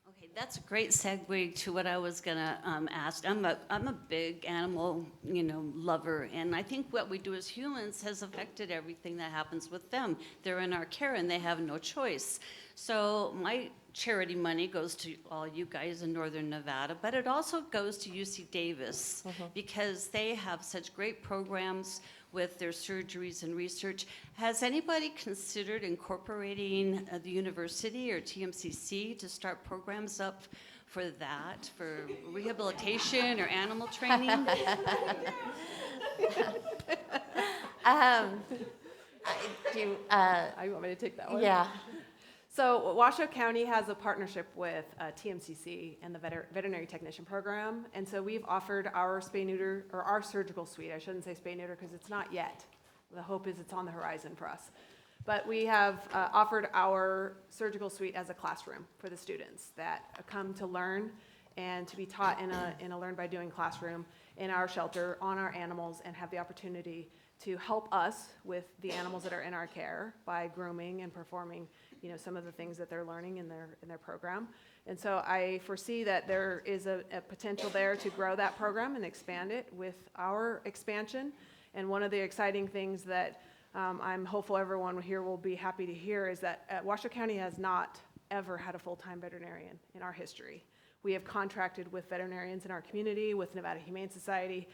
Okay, that's a great segue to what I was gonna ask. I'm a big animal, lover, and I think what we do as humans has affected everything that happens with them. They're in our care and they have no choice. So my charity money goes to all you guys in Northern Nevada, but it also goes to UC Davis because they have such great programs with their surgeries and research. Has anybody considered incorporating the university or TMCC to start programs up for that, for rehabilitation or animal training? You want me to take that one? Yeah. So Washoe County has a partnership with TMCC and the veterinary technician program. And so we've offered our spay-neuter, or our surgical suite, I shouldn't say spay-neuter because it's not yet. The hope is it's on the horizon for us. But we have offered our surgical suite as a classroom for the students that come to learn and to be taught in a learn by doing classroom in our shelter on our animals, and have the opportunity to help us with the animals that are in our care by grooming and performing, you know, some of the things that they're learning in their program. And so I foresee that there is a potential there to grow that program and expand it with our expansion. And one of the exciting things that I'm hopeful everyone here will be happy to hear is that Washoe County has not ever had a full-time veterinarian in our history. We have contracted with veterinarians in our community, with Nevada Humane Society,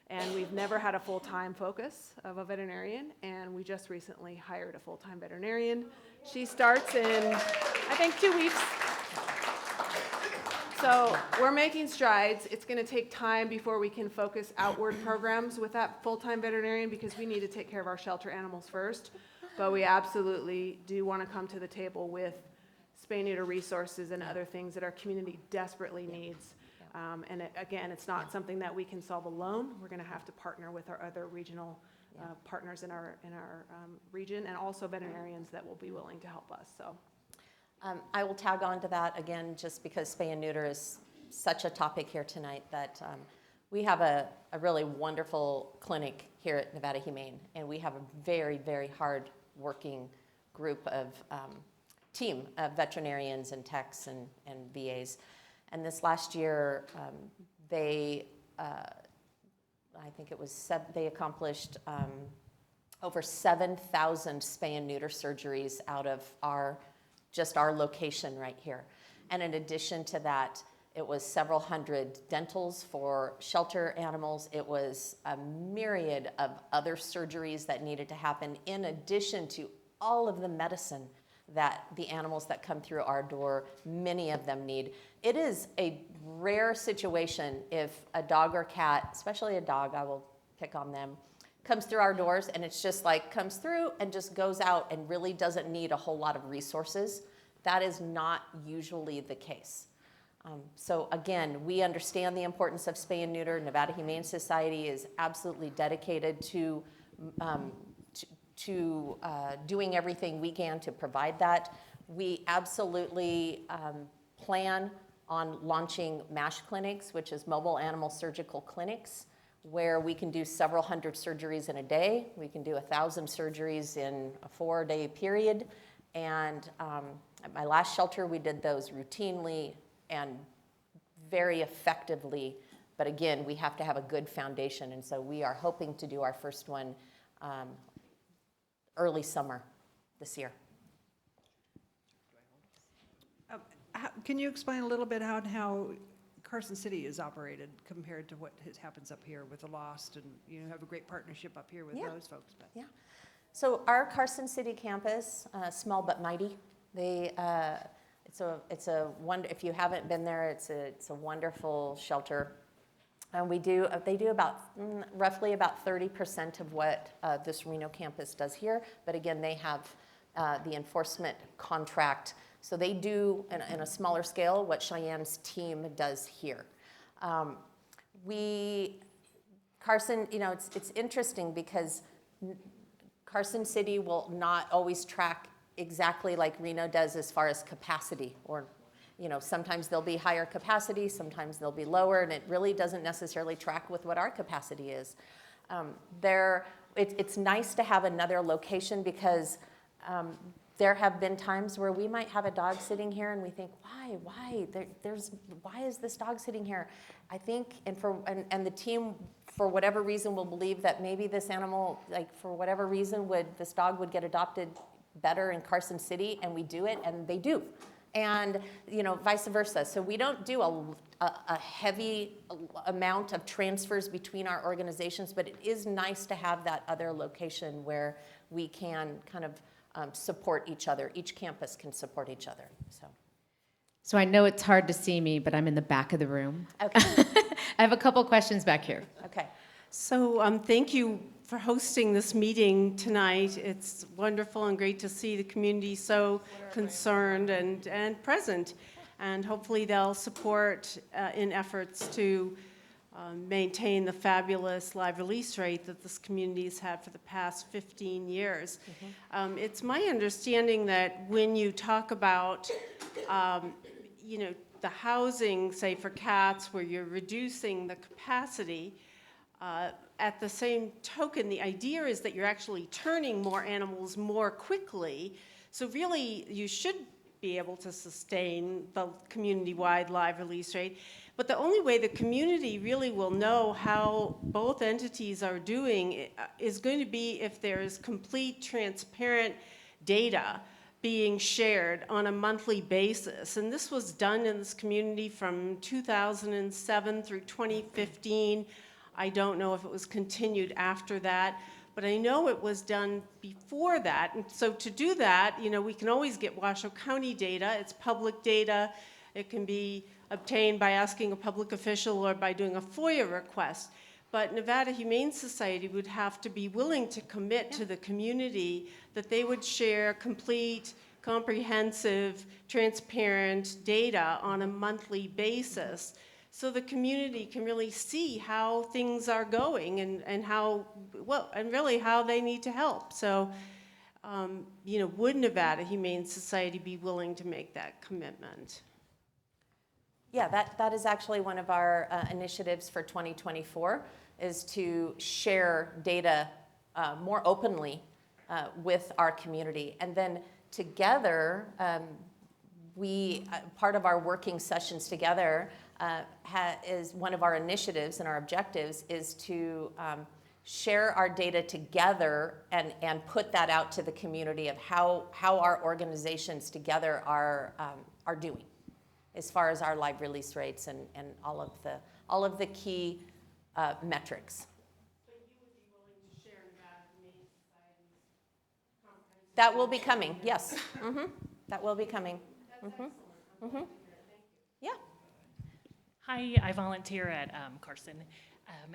and we've never had a full-time focus of a veterinarian, and we just recently hired a full-time veterinarian. She starts in, I think, 2 weeks. So we're making strides. It's going to take time before we can focus outward programs with that full-time veterinarian, because we need to take care of our shelter animals first. But we absolutely do want to come to the table with spay-neuter resources and other things that our community desperately needs. And again, it's not something that we can solve alone. We're going to have to partner with our other regional partners in our region, and also veterinarians that will be willing to help us. So. I will tag on to that again, just because spay and neuter is such a topic here tonight, that we have a really wonderful clinic here at Nevada Humane, and we have a very, very hard working group of team of veterinarians and techs and VAs. And this last year, they, I think it was, they accomplished over 7,000 spay and neuter surgeries out of just our location right here. And in addition to that, it was several hundred dentals for shelter animals. It was a myriad of other surgeries that needed to happen, in addition to all of the medicine that the animals that come through our door, many of them need. It is a rare situation if a dog or cat, especially a dog, I will pick on them, comes through our doors and it's just like comes through and just goes out and really doesn't need a whole lot of resources. That is not usually the case. So again, we understand the importance of spay and neuter. Nevada Humane Society is absolutely dedicated to doing everything we can to provide that. We absolutely plan on launching MASH clinics, which is mobile animal surgical clinics, where we can do several hundred surgeries in a day. We can do 1,000 surgeries in a 4-day period. And at my last shelter, we did those routinely and very effectively. But again, we have to have a good foundation. And so we are hoping to do our first one early summer this year. Can you explain a little bit how Carson City is operated compared to what happens up here with the Lost, and you have a great partnership up here with those folks? But. Yeah. So our Carson City campus, small but mighty. It's a wonder. If you haven't been there, it's a wonderful shelter. And they do about roughly about 30% of what this Reno campus does here. But again, they have the enforcement contract. So they do, in a smaller scale, what Cheyenne's team does here. Carson, it's interesting because Carson City will not always track exactly like Reno does as far as capacity, or sometimes they'll be higher capacity, sometimes they'll be lower, and it really doesn't necessarily track with what our capacity is. It's nice to have another location, because there have been times where we might have a dog sitting here and we think, why is this dog sitting here? I think, and the team, for whatever reason, will believe that maybe this animal, for whatever reason, this dog would get adopted better in Carson City, and we do it, and they do. And vice versa. So we don't do a heavy amount of transfers between our organizations, but it is nice to have that other location where we can kind of support each other. Each campus can support each other. So I know it's hard to see me, but I'm in the back of the room. Okay. I have a couple questions back here. Okay. So thank you for hosting this meeting tonight. It's wonderful and great to see the community so concerned and present. And hopefully they'll support in efforts to maintain the fabulous live release rate that this community has had for the past 15 years. It's my understanding that when you talk about, the housing, say for cats, where you're reducing the capacity, at the same token, the idea is that you're actually turning more animals more quickly. So really, you should be able to sustain the community-wide live release rate. But the only way the community really will know how both entities are doing is going to be if there's complete, transparent data being shared on a monthly basis. And this was done in this community from 2007 through 2015. I don't know if it was continued after that, but I know it was done before that. And so to do that, we can always get Washoe County data. It's public data. It can be obtained by asking a public official or by doing a FOIA request. But Nevada Humane Society would have to be willing to commit to the community that they would share complete, comprehensive, transparent data on a monthly basis, so the community can really see how things are going and how, and really how they need to help. So, would Nevada Humane Society be willing to make that commitment? Yeah, that is actually one of our initiatives for 2024, is to share data more openly with our community. And then together, part of our working sessions together is one of our initiatives and our objectives is to share our data together and put that out to the community of how our organizations together are doing as far as our live release rates and all of the key metrics. But you would be willing to share Nevada Humane Society's comprehensive. That will be coming, yes. That will be coming. That's excellent. Yeah. Hi, I volunteer at Carson.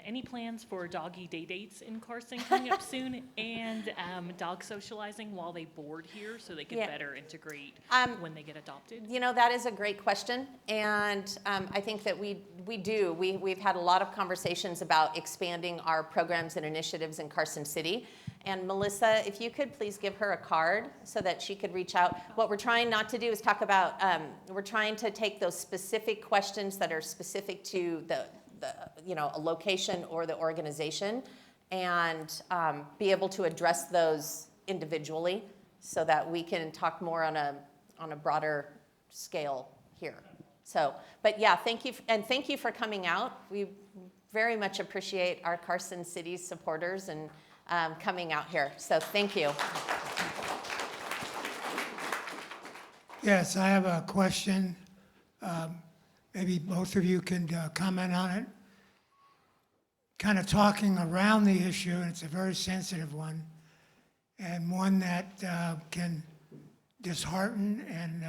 Any plans for doggy day dates in Carson coming up soon, and dog socializing while they board here so they can better integrate when they get adopted? That is a great question, and I think that we do. We've had a lot of conversations about expanding our programs and initiatives in Carson City. And Melissa, if you could please give her a card so that she could reach out. What we're trying not to do is talk about, we're trying to take those specific questions that are specific to a location or the organization and be able to address those individually so that we can talk more on a broader scale here. So, but yeah, thank you. And thank you for coming out. We very much appreciate our Carson City supporters and coming out here. So thank you. Yes, I have a question. Maybe both of you can comment on it. Kind of talking around the issue, and it's a very sensitive one, and one that can dishearten and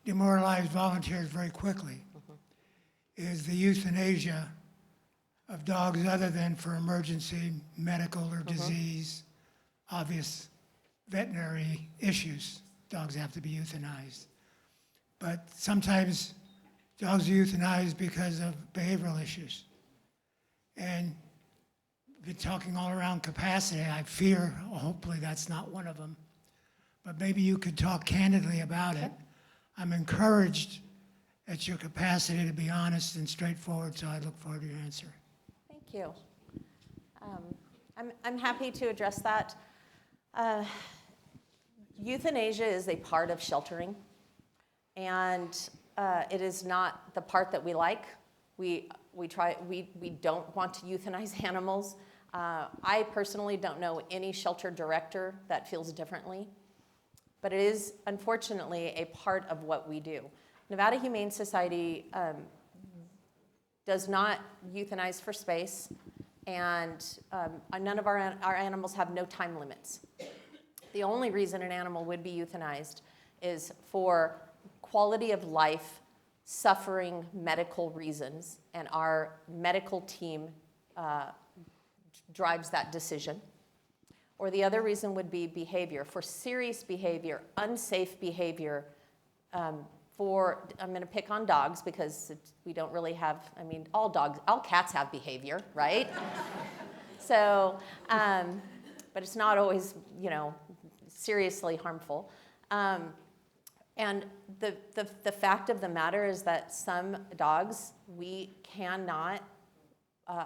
demoralize volunteers very quickly, is the euthanasia of dogs other than for emergency, medical, or disease, obvious veterinary issues. Dogs have to be euthanized. But sometimes dogs are euthanized because of behavioral issues. And we've been talking all around capacity. I fear, hopefully that's not one of them. But maybe you could talk candidly about it. I'm encouraged at your capacity to be honest and straightforward, so I look forward to your answer. Thank you. I'm happy to address that. Euthanasia is a part of sheltering, and it is not the part that we like. We don't want to euthanize animals. I personally don't know any shelter director that feels differently, but it is unfortunately a part of what we do. Nevada Humane Society does not euthanize for space, and none of our animals have no time limits. The only reason an animal would be euthanized is for quality of life, suffering medical reasons, and our medical team drives that decision. Or the other reason would be behavior. For serious behavior, unsafe behavior, I'm going to pick on dogs because we don't really have, I mean, all cats have behavior, right? So, but it's not always, seriously harmful. And the fact of the matter is that some dogs we cannot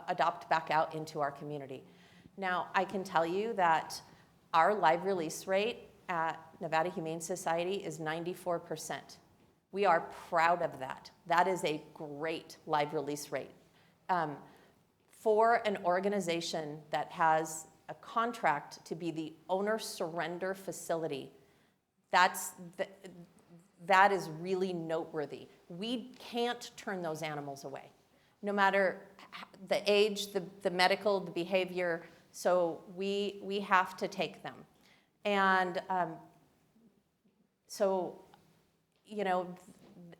adopt back out into our community. Now, I can tell you that our live release rate at Nevada Humane Society is 94%. We are proud of that. That is a great live release rate. For an organization that has a contract to be the owner surrender facility, that is really noteworthy. We can't turn those animals away, no matter the age, the medical, the behavior. So we have to take them. And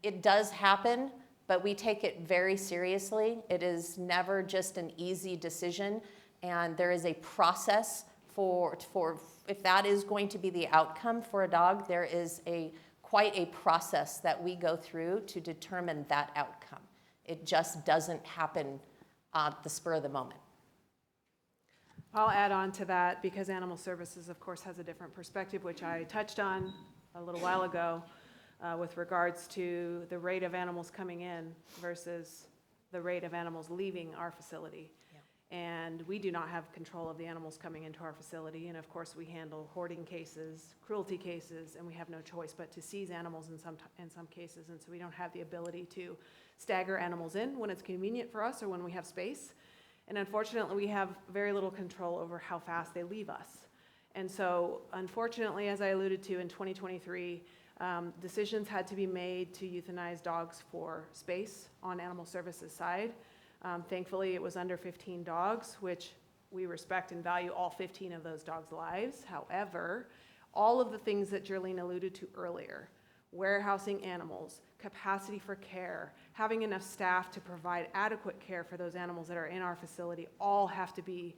it does happen, but we take it very seriously. It is never just an easy decision, and there is a process for if that is going to be the outcome for a dog, there is quite a process that we go through to determine that outcome. It just doesn't happen at the spur of the moment. I'll add on to that because Animal Services, of course, has a different perspective, which I touched on a little while ago with regards to the rate of animals coming in versus the rate of animals leaving our facility. And we do not have control of the animals coming into our facility. And of course, we handle hoarding cases, cruelty cases, and we have no choice but to seize animals in some cases. And so we don't have the ability to stagger animals in when it's convenient for us or when we have space. And unfortunately, we have very little control over how fast they leave us. And so, unfortunately, as I alluded to in 2023, decisions had to be made to euthanize dogs for space on Animal Services side. Thankfully, it was under 15 dogs, which we respect and value all 15 of those dogs' lives. However, all of the things that Jerlene alluded to earlier, warehousing animals, capacity for care, having enough staff to provide adequate care for those animals that are in our facility, all have to be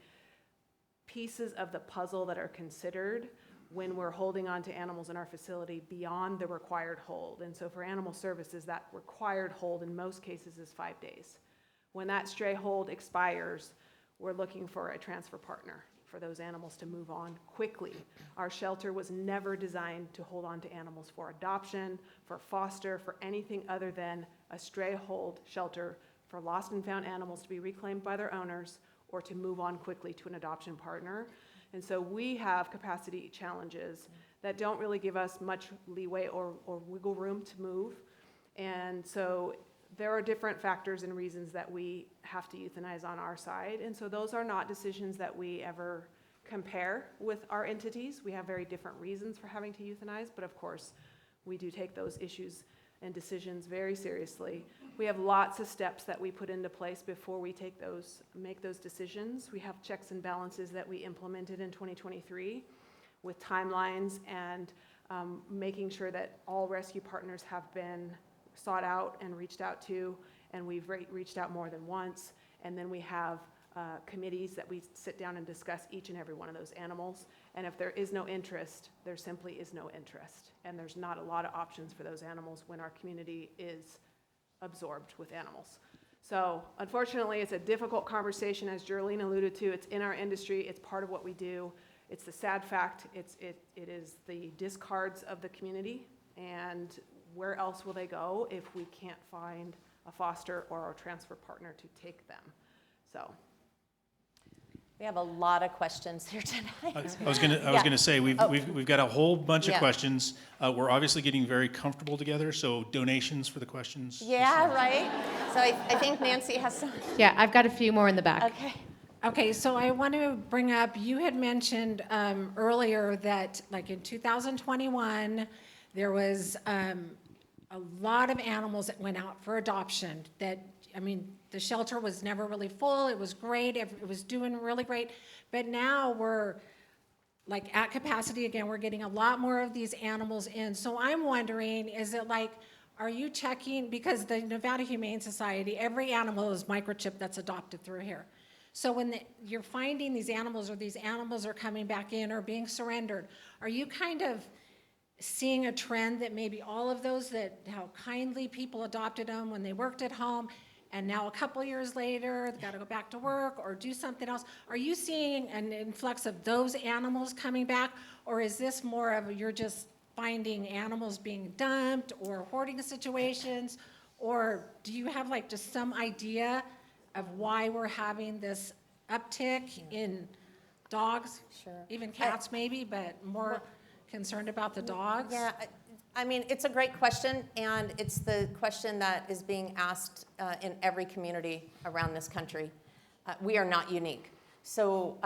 pieces of the puzzle that are considered when we're holding on to animals in our facility beyond the required hold. And so for Animal Services, that required hold in most cases is 5 days. When that stray hold expires, we're looking for a transfer partner for those animals to move on quickly. Our shelter was never designed to hold on to animals for adoption, for foster, for anything other than a stray hold shelter for lost and found animals to be reclaimed by their owners or to move on quickly to an adoption partner. And so we have capacity challenges that don't really give us much leeway or wiggle room to move. And so there are different factors and reasons that we have to euthanize on our side. And so those are not decisions that we ever compare with our entities. We have very different reasons for having to euthanize, but of course, we do take those issues and decisions very seriously. We have lots of steps that we put into place before we make those decisions. We have checks and balances that we implemented in 2023 with timelines and making sure that all rescue partners have been sought out and reached out to, and we've reached out more than once. And then we have committees that we sit down and discuss each and every one of those animals. And if there is no interest, there simply is no interest. And there's not a lot of options for those animals when our community is absorbed with animals. So unfortunately, it's a difficult conversation, as Jerlene alluded to. It's in our industry. It's part of what we do. It's the sad fact. It is the discards of the community. And where else will they go if we can't find a foster or a transfer partner to take them? So we have a lot of questions here tonight. I was gonna say we've got a whole bunch of questions. We're obviously getting very comfortable together. So donations for the questions. Yeah, right. So I think Nancy has some. Yeah, I've got a few more in the back. Okay. Okay, so I want to bring up, you had mentioned earlier that like in 2021, there was a lot of animals that went out for adoption that, I mean, the shelter was never really full. It was great. It was doing really great. But now we're like at capacity again. We're getting a lot more of these animals in. So I'm wondering, is it like, are you checking, because the Nevada Humane Society, every animal is microchipped that's adopted through here. So when you're finding these animals or these animals are coming back in or being surrendered, are you kind of seeing a trend that maybe all of those that how kindly people adopted them when they worked at home, and now a couple years later, they've got to go back to work or do something else? Are you seeing an influx of those animals coming back, or is this more of you're just finding animals being dumped or hoarding situations, or do you have like just some idea of why we're having this uptick in dogs? Sure. Even cats maybe, but more concerned about the dogs? Yeah, I mean, it's a great question, and it's the question that is being asked in every community around this country. We are not unique. So,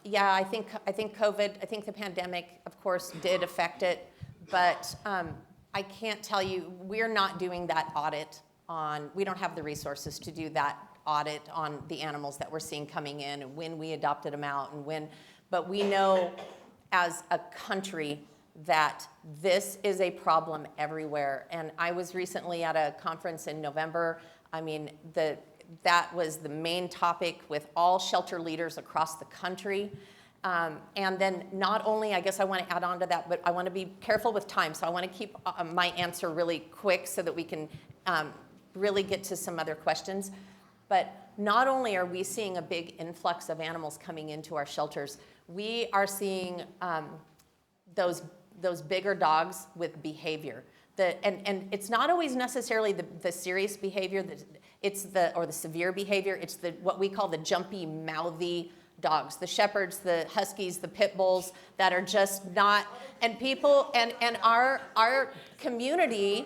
yeah, I think COVID, I think the pandemic, of course, did affect it, but I can't tell you, we're not doing that audit on, we don't have the resources to do that audit on the animals that we're seeing coming in and when we adopted them out and when, but we know as a country that this is a problem everywhere. And I was recently at a conference in November. I mean, that was the main topic with all shelter leaders across the country. And then not only, I guess I want to add on to that, but I want to be careful with time. So I want to keep my answer really quick so that we can really get to some other questions. But not only are we seeing a big influx of animals coming into our shelters, we are seeing those bigger dogs with behavior. And it's not always necessarily the serious behavior, or the severe behavior. It's what we call the jumpy, mouthy dogs, the shepherds, the huskies, the pit bulls that are just not, and people, and our community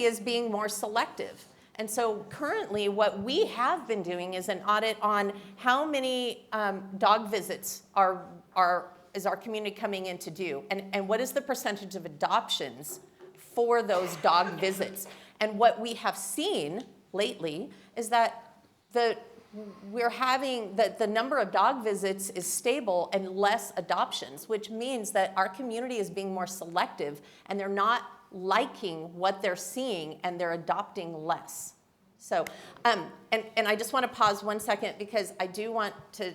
is being more selective. And so currently what we have been doing is an audit on how many dog visits is our community coming in to do, and what is the percentage of adoptions for those dog visits. And what we have seen lately is that we're having the number of dog visits is stable and less adoptions, which means that our community is being more selective and they're not liking what they're seeing and they're adopting less. So, and I just want to pause 1 second because I do want to,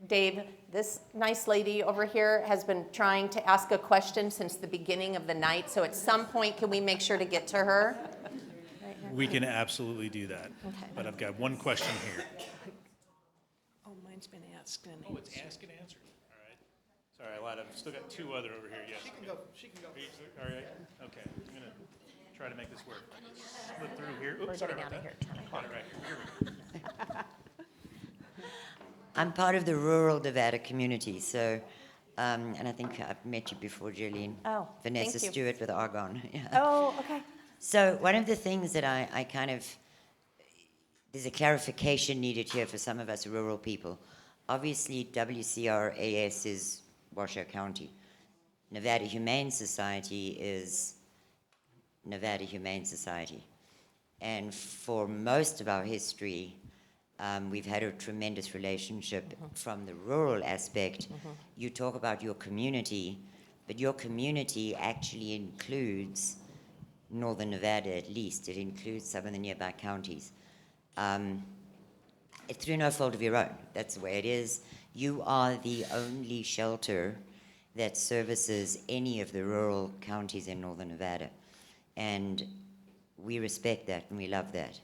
Dave, this nice lady over here has been trying to ask a question since the beginning of the night. So at some point, can we make sure to get to her? We can absolutely do that. Okay. But I've got one question here. Oh, mine's been asked and Oh, it's ask and answer. All right. Sorry, I lied. I've still got two other over here. Yes. She can go. All right. Okay. I'm going to try to make this work. Slip through here. Oops, sorry about that. Got it right here. Here we go. I'm part of the rural Nevada community, so, and I think I've met you before, Jolene. Oh, Vanessa thank you. Stewart with Argonne. Yeah. Oh, okay. So one of the things that I kind of, there's a clarification needed here for some of us rural people. Obviously, WCRAS is Washoe County. Nevada Humane Society is Nevada Humane Society. And for most of our history, we've had a tremendous relationship from the rural aspect. You talk about your community, but your community actually includes Northern Nevada, at least. It includes some of the nearby counties. It's through no fault of your own. That's the way it is. You are the only shelter that services any of the rural counties in Northern Nevada. And we respect that and we love that.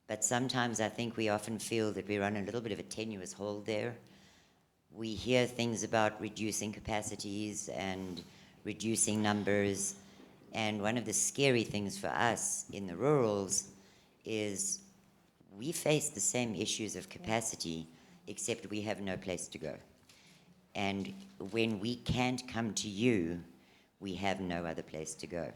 But sometimes I think we often feel that we run a little bit of a tenuous hold there. We hear things about reducing capacities and reducing numbers. And one of the scary things for us in the rurals is we face the same issues of capacity, except we have no place to go. And when we can't come to you, we have no other place to go.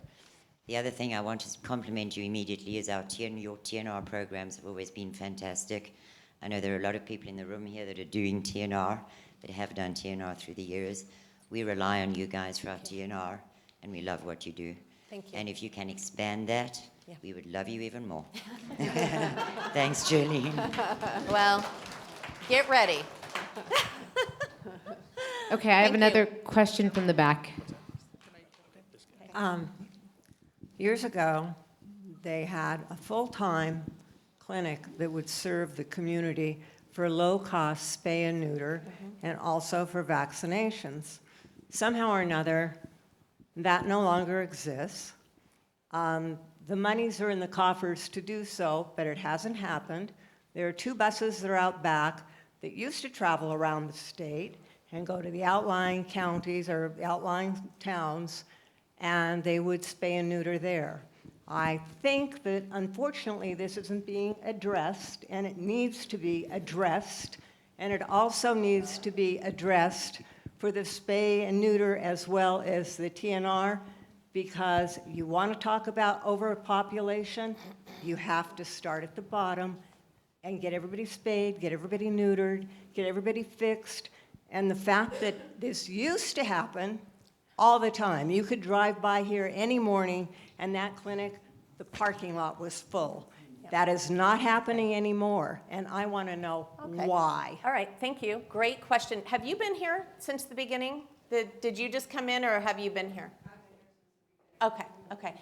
The other thing I want to compliment you immediately is your TNR programs have always been fantastic. I know there are a lot of people in the room here that are doing TNR, that have done TNR through the years. We rely on you guys for our TNR, and we love what you do. Thank you. And if you can expand that, Yeah. we would love you even more. Thanks, Jolene. Well, get ready. Okay, I have Thank another you. question from the back. Years ago, they had a full-time clinic that would serve the community for low-cost spay and neuter and also for vaccinations. Somehow or another, that no longer exists. The monies are in the coffers to do so, but it hasn't happened. There are 2 buses that are out back that used to travel around the state and go to the outlying counties or the outlying towns, and they would spay and neuter there. I think that unfortunately this isn't being addressed, and it needs to be addressed, and it also needs to be addressed for the spay and neuter as well as the TNR, because you want to talk about overpopulation, you have to start at the bottom and get everybody spayed, get everybody neutered, get everybody fixed. And the fact that this used to happen all the time. You could drive by here any morning and that clinic, the parking lot was full. That is not happening anymore, and I want to know why. All right, thank you. Great question. Have you been here since the beginning? Did you just come in, or have you been here? Okay.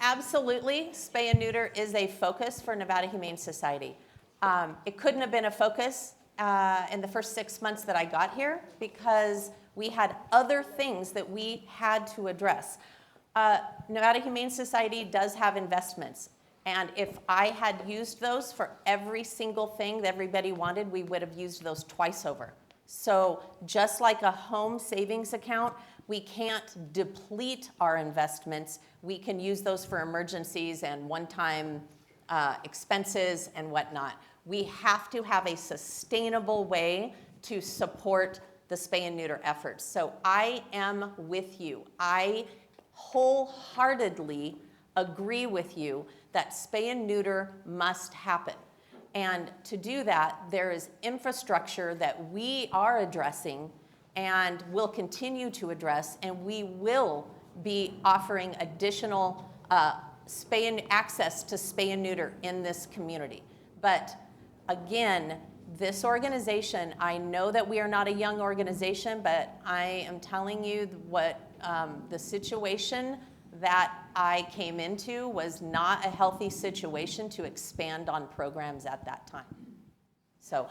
Absolutely, spay and neuter is a focus for Nevada Humane Society. It couldn't have been a focus in the first 6 months that I got here because we had other things that we had to address. Nevada Humane Society does have investments, and if I had used those for every single thing that everybody wanted, we would have used those twice over. So just like a home savings account, we can't deplete our investments. We can use those for emergencies and one-time expenses and whatnot. We have to have a sustainable way to support the spay and neuter efforts. So I am with you. I wholeheartedly agree with you that spay and neuter must happen. And to do that, there is infrastructure that we are addressing and will continue to address, and we will be offering additional access to spay and neuter in this community. But again, this organization, I know that we are not a young organization, but I am telling you what the situation that I came into was not a healthy situation to expand on programs at that time. So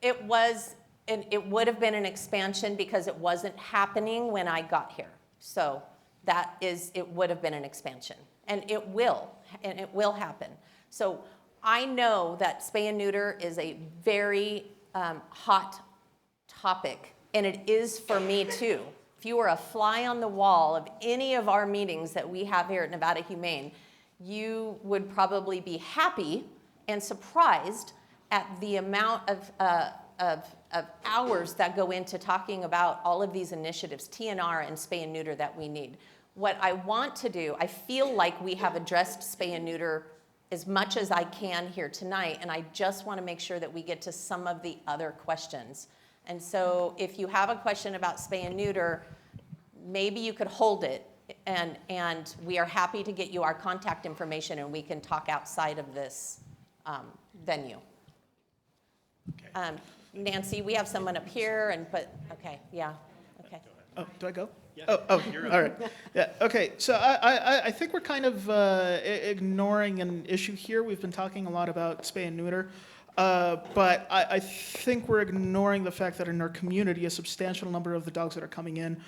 it would have been an expansion because it wasn't happening when I got here. So it would have been an expansion, and it will happen. So I know that spay and neuter is a very hot topic, and it is for me too. If you were a fly on the wall of any of our meetings that we have here at Nevada Humane, you would probably be happy and surprised at the amount of hours that go into talking about all of these initiatives, TNR and spay and neuter, that we need. What I want to do, I feel like we have addressed spay and neuter as much as I can here tonight, and I just want to make sure that we get to some of the other questions. And so if you have a question about spay and neuter, maybe you could hold it, and we are happy to get you our contact information, and we can talk outside of this venue. Nancy, we have someone up here, okay. Oh, do I go? Yeah. Oh, you're up. All right. Yeah. Okay. So I think we're kind of ignoring an issue here. We've been talking a lot about spay and neuter, but I think we're ignoring the fact that in our community, a substantial number of the dogs that are coming in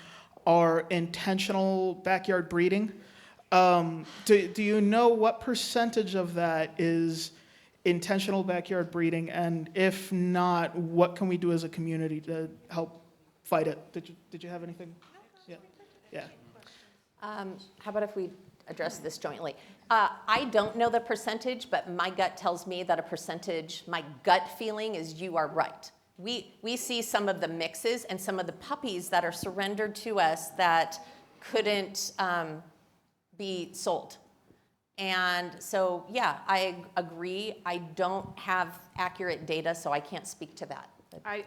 are intentional backyard breeding. Do you know what percentage of that is intentional backyard breeding? And if not, what can we do as a community to help fight it? Did you have anything? Yeah. How about if we address this jointly? I don't know the percentage, but my gut tells me that a percentage, my gut feeling is you are right. We see some of the mixes and some of the puppies that are surrendered to us that couldn't be sold. And so, yeah, I agree. I don't have accurate data, so I can't speak to that.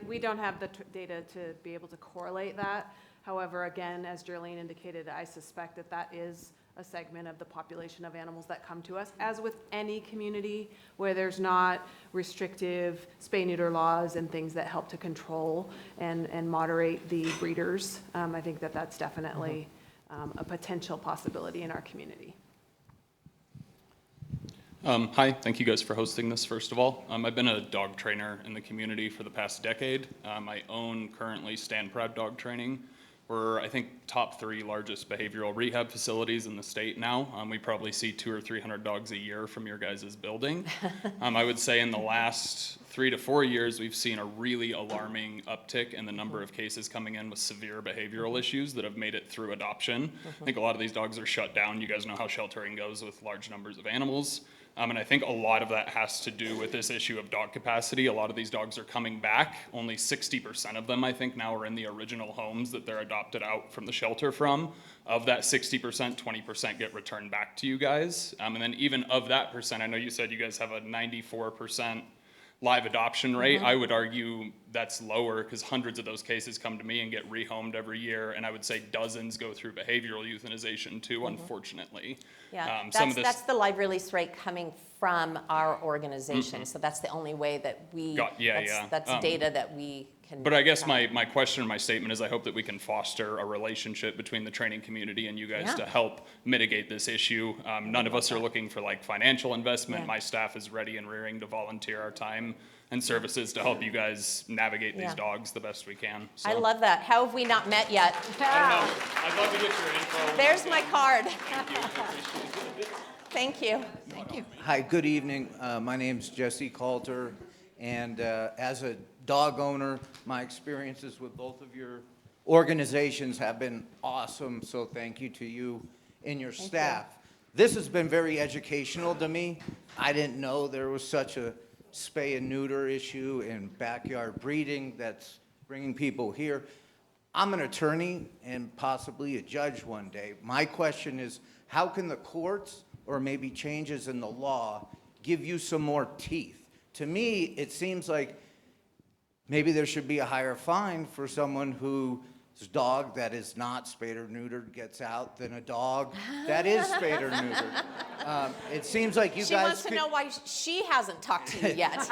We don't have the data to be able to correlate that. However, again, as Darlene indicated, I suspect that that is a segment of the population of animals that come to us, as with any community where there's not restrictive spay-neuter laws and things that help to control and moderate the breeders. I think that that's definitely a potential possibility in our community. Hi, thank you guys for hosting this, first of all. I've been a dog trainer in the community for the past decade. I own currently Stand Proud Dog Training. We're, I think, top 3 largest behavioral rehab facilities in the state now. We probably see 200 or 300 dogs a year from your guys' building. I would say in the last 3 to 4 years, we've seen a really alarming uptick in the number of cases coming in with severe behavioral issues that have made it through adoption. I think a lot of these dogs are shut down. You guys know how sheltering goes with large numbers of animals. And I think a lot of that has to do with this issue of dog capacity. A lot of these dogs are coming back. Only 60% of them, I think, now are in the original homes that they're adopted out from the shelter from. Of that 60%, 20% get returned back to you guys. And then even of that percent, I know you said you guys have a 94% live adoption rate. I would argue that's lower because hundreds of those cases come to me and get rehomed every year. And I would say dozens go through behavioral euthanization too, unfortunately. Yeah, Some of that's the live release rate coming from our organization. So that's the only way that we, that's data that we can. But I guess my question or my statement is I hope that we can foster a relationship between the training community and you guys to help mitigate this issue. None of us are looking for like financial investment. My staff is ready and rearing to volunteer our time and services to help you guys navigate these dogs the best we can. So. I love that. How have we not met yet? I don't know. I'd love to get your info. There's my card. Thank you. Thank you. Thank you. Hi, good evening. My name's Jesse Coulter, and as a dog owner, my experiences with both of your organizations have been awesome, so thank you to you and your staff. This has been very educational to me. I didn't know there was such a spay and neuter issue and backyard breeding that's bringing people here. I'm an attorney and possibly a judge one day. My question is, how can the courts or maybe changes in the law give you some more teeth? To me, it seems like maybe there should be a higher fine for someone whose dog that is not spayed or neutered gets out than a dog that is spayed or neutered. It seems like you She guys wants to know why she hasn't talked to you yet.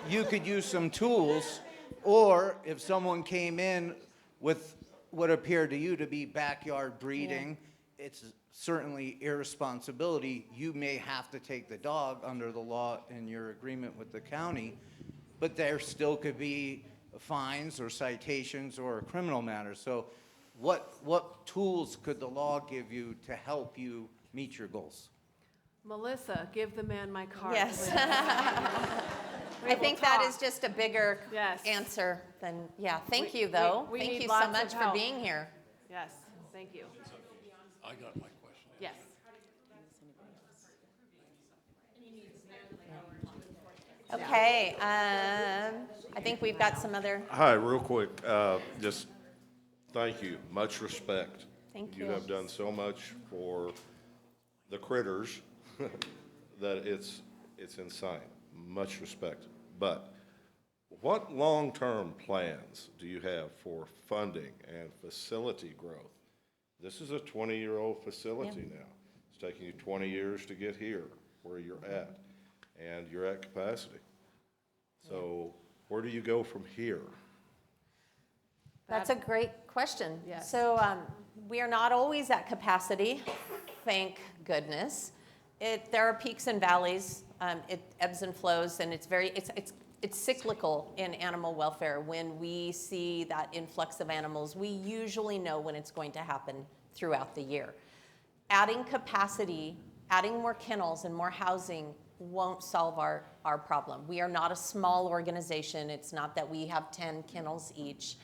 you could use some tools, or if someone came in with what appeared to you to be backyard breeding, it's certainly irresponsibility. You may have to take the dog under the law in your agreement with the county, but there still could be fines or citations or a criminal matter. So what tools could the law give you to help you meet your goals? Melissa, give the man my card. Yes. please. I think that is just a bigger answer than, thank you though. We Thank need you so lots of much for help. being here. Yes, thank you. I got my question. Yes. Okay, I think we've got some other. Hi, real quick, just thank you, much respect. Thank You you. have done so much for the critters that it's insane. Much respect. But what long-term plans do you have for funding and facility growth? This is a 20-year-old facility now. It's taking you 20 years to get here where you're at, and you're at capacity. So where do you go from here? That's a great question. Yes. So we are not always at capacity, thank goodness. There are peaks and valleys. It ebbs and flows, and it's cyclical in animal welfare. When we see that influx of animals, we usually know when it's going to happen throughout the year. Adding capacity, adding more kennels and more housing won't solve our problem. We are not a small organization. It's not that we have 10 kennels each.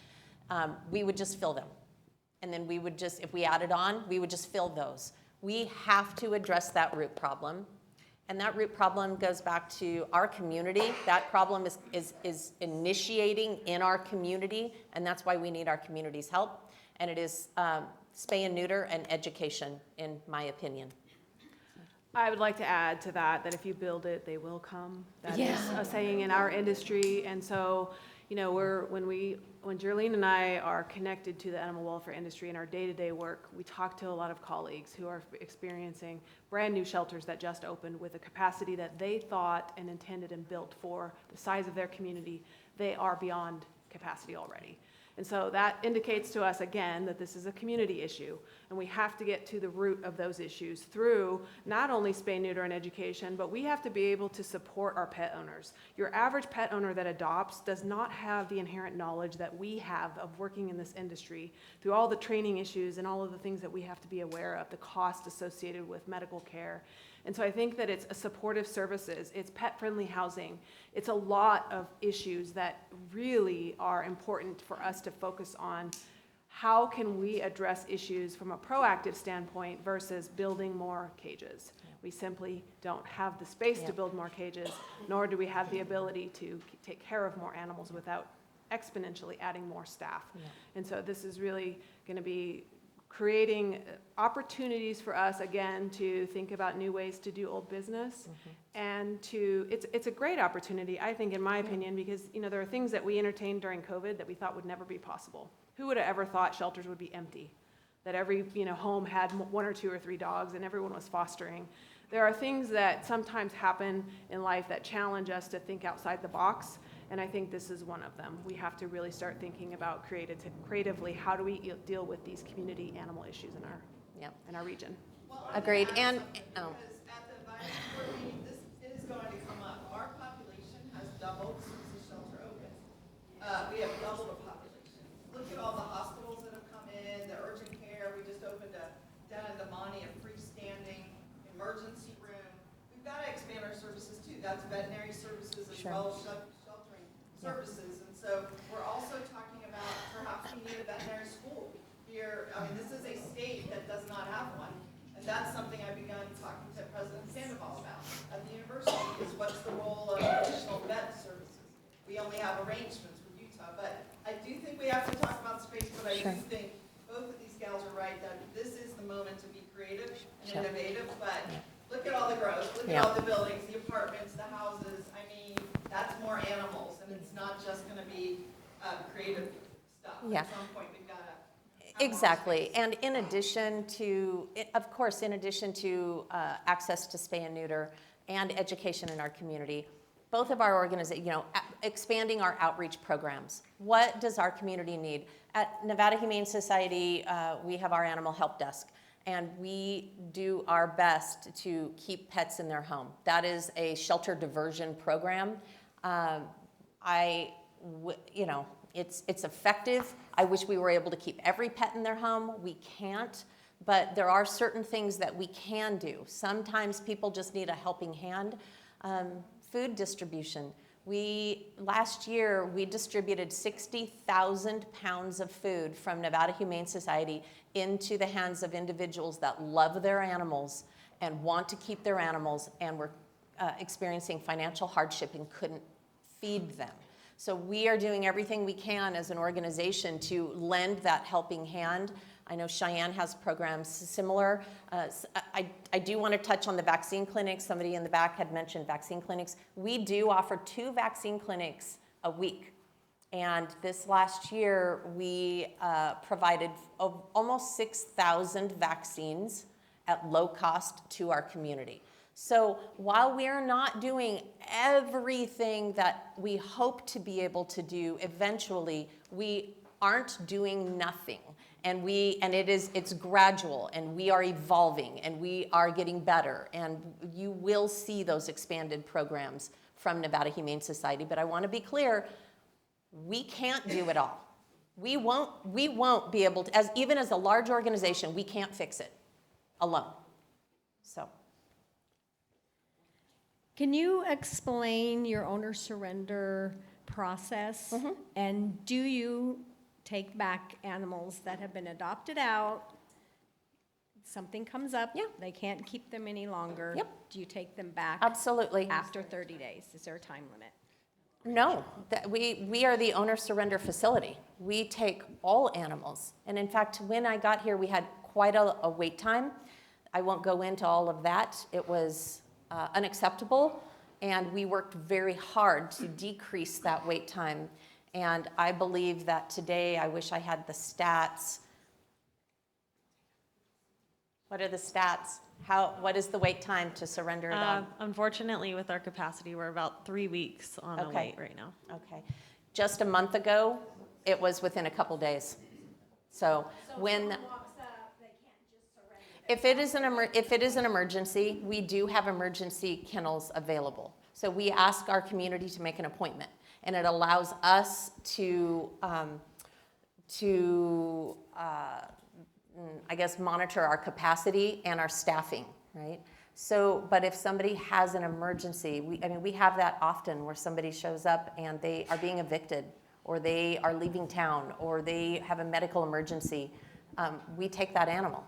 We would just fill them. And then we would just, if we added on, we would just fill those. We have to address that root problem. And that root problem goes back to our community. That problem is initiating in our community, and that's why we need our community's help. And it is spay and neuter and education, in my opinion. I would like to add to that if you build it, they will come. That is a saying in our industry. And so, you know, when Jerlene and I are connected to the animal welfare industry in our day-to-day work, we talk to a lot of colleagues who are experiencing brand new shelters that just opened with a capacity that they thought and intended and built for the size of their community. They are beyond capacity already. And so that indicates to us again that this is a community issue, and we have to get to the root of those issues through not only spay, neuter, and education, but we have to be able to support our pet owners. Your average pet owner that adopts does not have the inherent knowledge that we have of working in this industry through all the training issues and all of the things that we have to be aware of, the cost associated with medical care. And so I think that it's a supportive services, it's pet-friendly housing, it's a lot of issues that really are important for us to focus on. How can we address issues from a proactive standpoint versus building more cages? We simply don't have the space to build more cages, nor do we have the ability to take care of more animals without exponentially adding more staff. And so this is really going to be creating opportunities for us, again, to think about new ways to do old business. And it's a great opportunity, I think, in my opinion, because, you know, there are things that we entertained during COVID that we thought would never be possible. Who would have ever thought shelters would be empty? That every, you know, home had 1 or 2 or 3 dogs and everyone was fostering. There are things that sometimes happen in life that challenge us to think outside the box. And I think this is one of them. We have to really start thinking about creatively, how do we deal with these community animal issues in our region. Agreed. And Because at the advisory board meeting, this is going to come up. Our population has doubled since the shelter opened. We have doubled the population. Look at all the hospitals that have come in, the urgent care. We just opened down in Damani, a freestanding emergency room. We've got to expand our services too. That's veterinary services as well as sheltering services. And so we're also talking about perhaps we need a veterinary school here. I mean, this is a state that does not have one. And that's something I've begun talking to President Sandoval about at the university, is what's the role of additional vet services. We only have arrangements with Utah, but I do think we have to talk about space, but I do think both of these gals are right that this is the moment to be creative and innovative, but look at all the growth, look at all the buildings, the apartments, the houses. I mean, that's more animals, and it's not just going to be creative stuff. At some point, we've got to. exactly. And in addition to, of course, in addition to access to spay and neuter and education in our community, both of our organizations, you know, expanding our outreach programs. What does our community need? At Nevada Humane Society, we have our animal help desk, and we do our best to keep pets in their home. That is a shelter diversion program. You know, it's effective. I wish we were able to keep every pet in their home. We can't, but there are certain things that we can do. Sometimes people just need a helping hand. Food distribution. Last year, we distributed 60,000 pounds of food from Nevada Humane Society into the hands of individuals that love their animals and want to keep their animals and were experiencing financial hardship and couldn't feed them. So we are doing everything we can as an organization to lend that helping hand. I know Cheyenne has programs similar. I do want to touch on the vaccine clinics. Somebody in the back had mentioned vaccine clinics. We do offer 2 vaccine clinics a week. And this last year, we provided almost 6,000 vaccines at low cost to our community. So while we're not doing everything that we hope to be able to do eventually, we aren't doing nothing. And it's gradual, and we are evolving, and we are getting better, and you will see those expanded programs from Nevada Humane Society. But I want to be clear, we can't do it all. We won't be able to, even as a large organization, we can't fix it alone. So. Can you explain your owner surrender process? And do you take back animals that have been adopted out? Something comes up, they can't keep them any longer. Do you take them back? Absolutely. After 30 days? Is there a time limit? No, we are the owner surrender facility. We take all animals. And in fact, when I got here, we had quite a wait time. I won't go into all of that. It was unacceptable, and we worked very hard to decrease that wait time. And I believe that today, I wish I had the stats. What are the stats? What is the wait time to surrender a dog? Unfortunately, with our capacity, we're about 3 weeks on a wait right now. Okay. Just a month ago, it was within a couple days. So when, if it is an emergency, we do have emergency kennels available. So we ask our community to make an appointment, and it allows us to I guess, monitor our capacity and our staffing, right? So, but if somebody has an emergency, we have that often where somebody shows up and they are being evicted, or they are leaving town, or they have a medical emergency, we take that animal.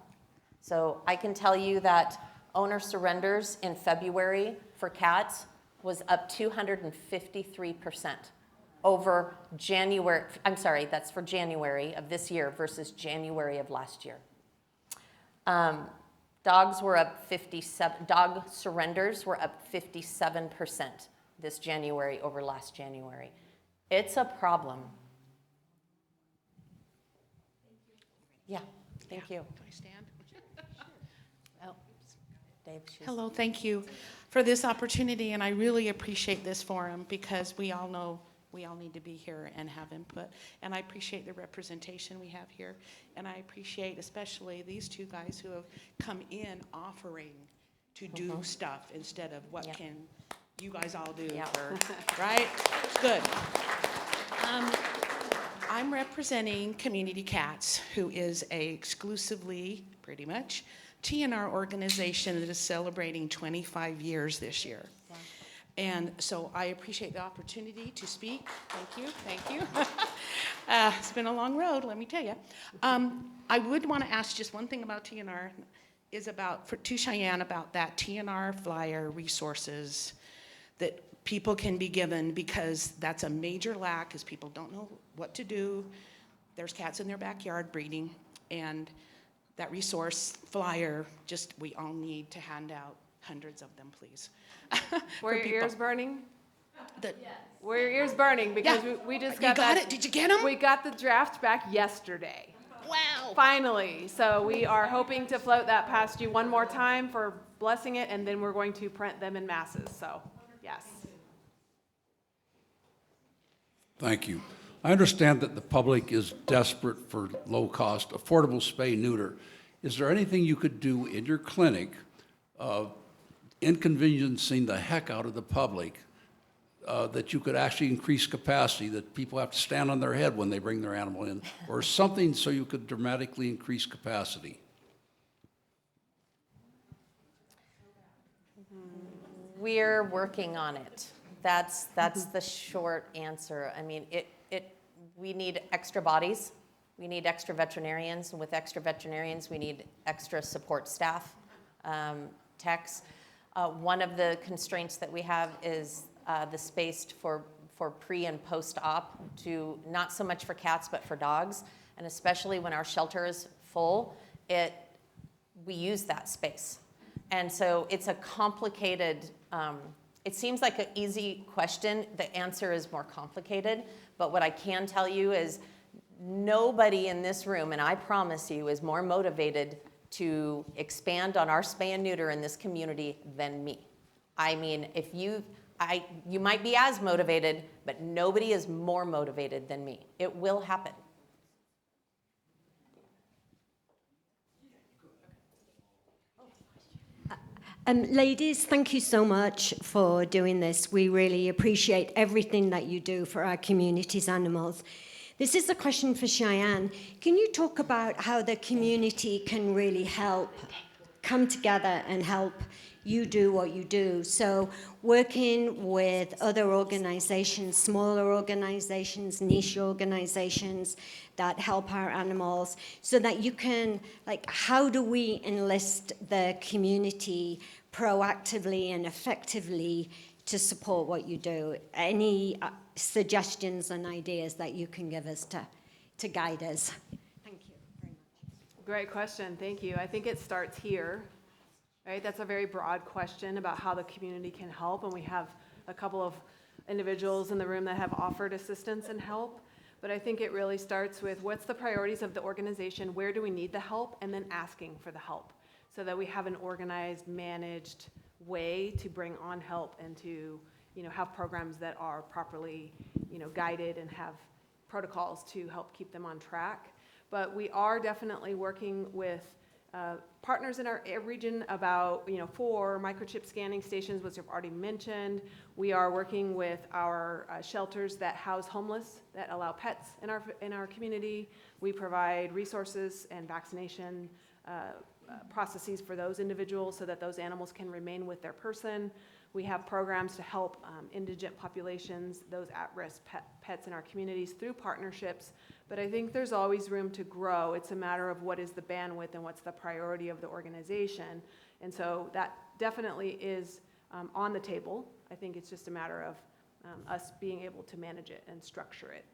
So I can tell you that owner surrenders in February for cats was up 253% over January, I'm sorry, that's for January of this year versus January of last year. Dogs were up 57, dog surrenders were up 57% this January over last January. It's a problem. Yeah, thank you. Can I stand? Oh, Dave. Hello, thank you for this opportunity, and I really appreciate this forum because we all know we all need to be here and have input, and I appreciate the representation we have here, and I appreciate especially these two guys who have come in offering to do stuff instead of what can you guys all do, right? It's good. I'm representing Community Cats, who is a exclusively, pretty much, TNR organization that is celebrating 25 years this year. Yeah. And so I appreciate the opportunity to speak. Thank you. It's been a long road, let me tell you. I would want to ask just one thing about TNR, is about, to Cheyenne, about that TNR flyer resources that people can be given, because that's a major lack, because people don't know what to do. There's cats in their backyard breeding, and that resource flyer, just, we all need to hand out hundreds of them, please. Were your ears burning? Yes. Were your ears burning? Because we just got that. It? Did you get them? We got the draft back yesterday. Wow. Finally. So we are hoping to float that past you one more time for blessing it, and then we're going to print them in masses. So, yes. Thank you. I understand that the public is desperate for low-cost, affordable spay-neuter. Is there anything you could do in your clinic, inconveniencing the heck out of the public, that you could actually increase capacity, that people have to stand on their head when they bring their animal in, or something so you could dramatically increase capacity? We're working on it. That's the short answer. I mean, we need extra bodies. We need extra veterinarians, and with extra veterinarians, we need extra support staff, techs. One of the constraints that we have is the space for pre and post-op, to not so much for cats, but for dogs. And especially when our shelter is full, we use that space. And so it's a complicated, it seems like an easy question. The answer is more complicated. But what I can tell you is nobody in this room, and I promise you, is more motivated to expand on our spay and neuter in this community than me. I mean, you might be as motivated, but nobody is more motivated than me. It will happen. Ladies, thank you so much for doing this. We really appreciate everything that you do for our community's animals. This is a question for Cheyenne. Can you talk about how the community can really help come together and help you do what you do? So working with other organizations, smaller organizations, niche organizations that help our animals, so that you can, how do we enlist the community proactively and effectively to support what you do? Any suggestions and ideas that you can give us to guide us? Thank you very much. Great question. Thank you. I think it starts here, right? That's a very broad question about how the community can help, and we have a couple of individuals in the room that have offered assistance and help. But I think it really starts with what's the priorities of the organization, where do we need the help, and then asking for the help, so that we have an organized, managed way to bring on help and to, have programs that are properly, guided and have protocols to help keep them on track. But we are definitely working with partners in our region about, 4 microchip scanning stations, which I've already mentioned. We are working with our shelters that house homeless, that allow pets in our community. We provide resources and vaccination processes for those individuals so that those animals can remain with their person. We have programs to help indigent populations, those at-risk pets in our communities through partnerships. But I think there's always room to grow. It's a matter of what is the bandwidth and what's the priority of the organization. And so that definitely is on the table. I think it's just a matter of us being able to manage it and structure it.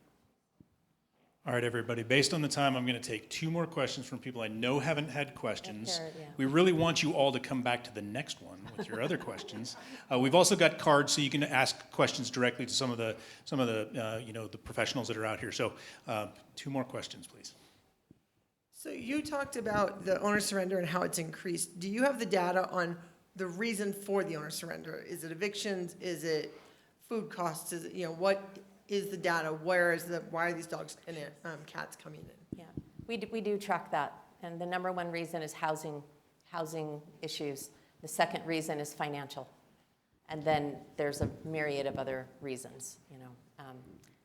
All right, everybody, based on the time, I'm going to take 2 more questions from people I know haven't had questions. Yeah. We really want you all to come back to the next one with your other questions. We've also got cards so you can ask questions directly to some of the the professionals that are out here. So 2 more questions, please. So you talked about the owner surrender and how it's increased. Do you have the data on the reason for the owner surrender? Is it evictions? Is it food costs? Is it, what is the data? Why are these dogs and cats coming in? Yeah, we do track that. And the number 1 reason is housing issues. The second reason is financial. And then there's a myriad of other reasons,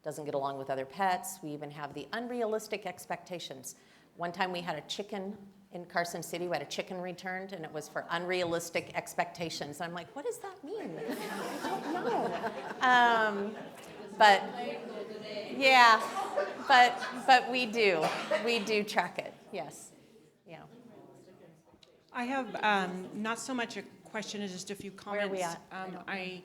doesn't get along with other pets. We even have the unrealistic expectations. One time we had a chicken in Carson City, we had a chicken returned, and it was for unrealistic expectations. I'm like, what does that mean? I don't know. But yeah, but we do track it. Yes, yeah. I have not so much a question as just a few comments. Where are we at? I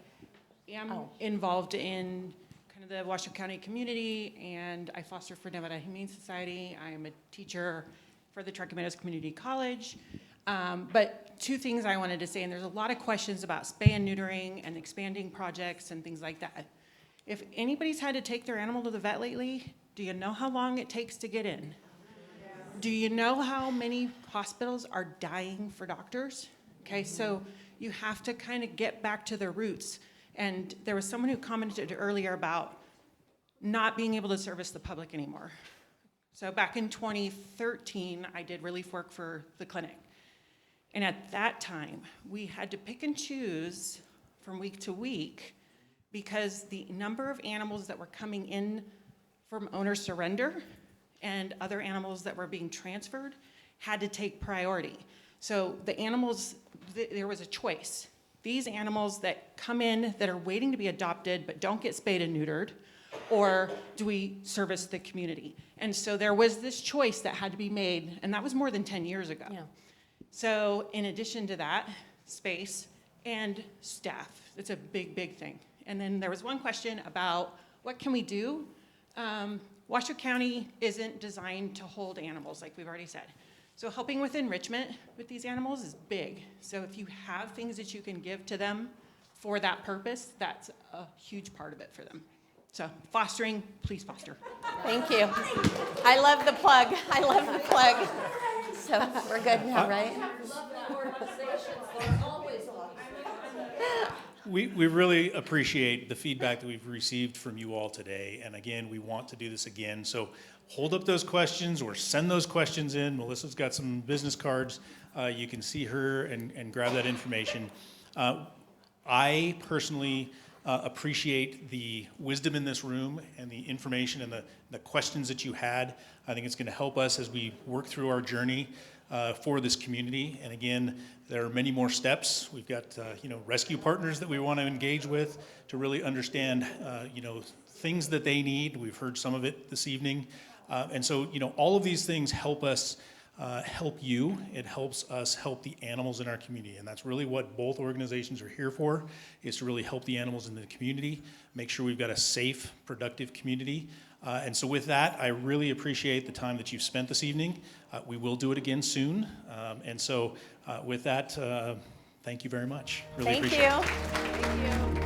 am involved in kind of the Washoe County community, and I foster for Nevada Humane Society. I am a teacher for the Tracomedos Community College. But 2 things I wanted to say, and there's a lot of questions about spay and neutering and expanding projects and things like that. If anybody's had to take their animal to the vet lately, do you know how long it takes to get in? Do you know how many hospitals are dying for doctors? Okay, so you have to kind of get back to the roots. And there was someone who commented earlier about not being able to service the public anymore. So back in 2013, I did relief work for the clinic. And at that time, we had to pick and choose from week to week because the number of animals that were coming in from owner surrender and other animals that were being transferred had to take priority. So the animals, there was a choice. These animals that come in that are waiting to be adopted but don't get spayed and neutered, or do we service the community? And so there was this choice that had to be made, and that was more than 10 years ago. Yeah. So in addition to that, space and staff. It's a big, big thing. And then there was one question about what can we do? Washoe County isn't designed to hold animals, like we've already said. So helping with enrichment with these animals is big. So if you have things that you can give to them for that purpose, that's a huge part of it for them. So fostering, please foster. Thank you. I love the plug. So we're good now, right? We really appreciate the feedback that we've received from you all today. And again, we want to do this again. So hold up those questions or send those questions in. Melissa's got some business cards. You can see her and grab that information. I personally appreciate the wisdom in this room and the information and the questions that you had. I think it's going to help us as we work through our journey for this community. And again, there are many more steps. We've got rescue partners that we want to engage with to really understand things that they need. We've heard some of it this evening. And so all of these things help us help you. It helps us help the animals in our community. And that's really what both organizations are here for, is to really help the animals in the community, make sure we've got a safe, productive community. And so with that, I really appreciate the time that you've spent this evening. We will do it again soon. And so with that, thank you very much. Really appreciate it. Thank you.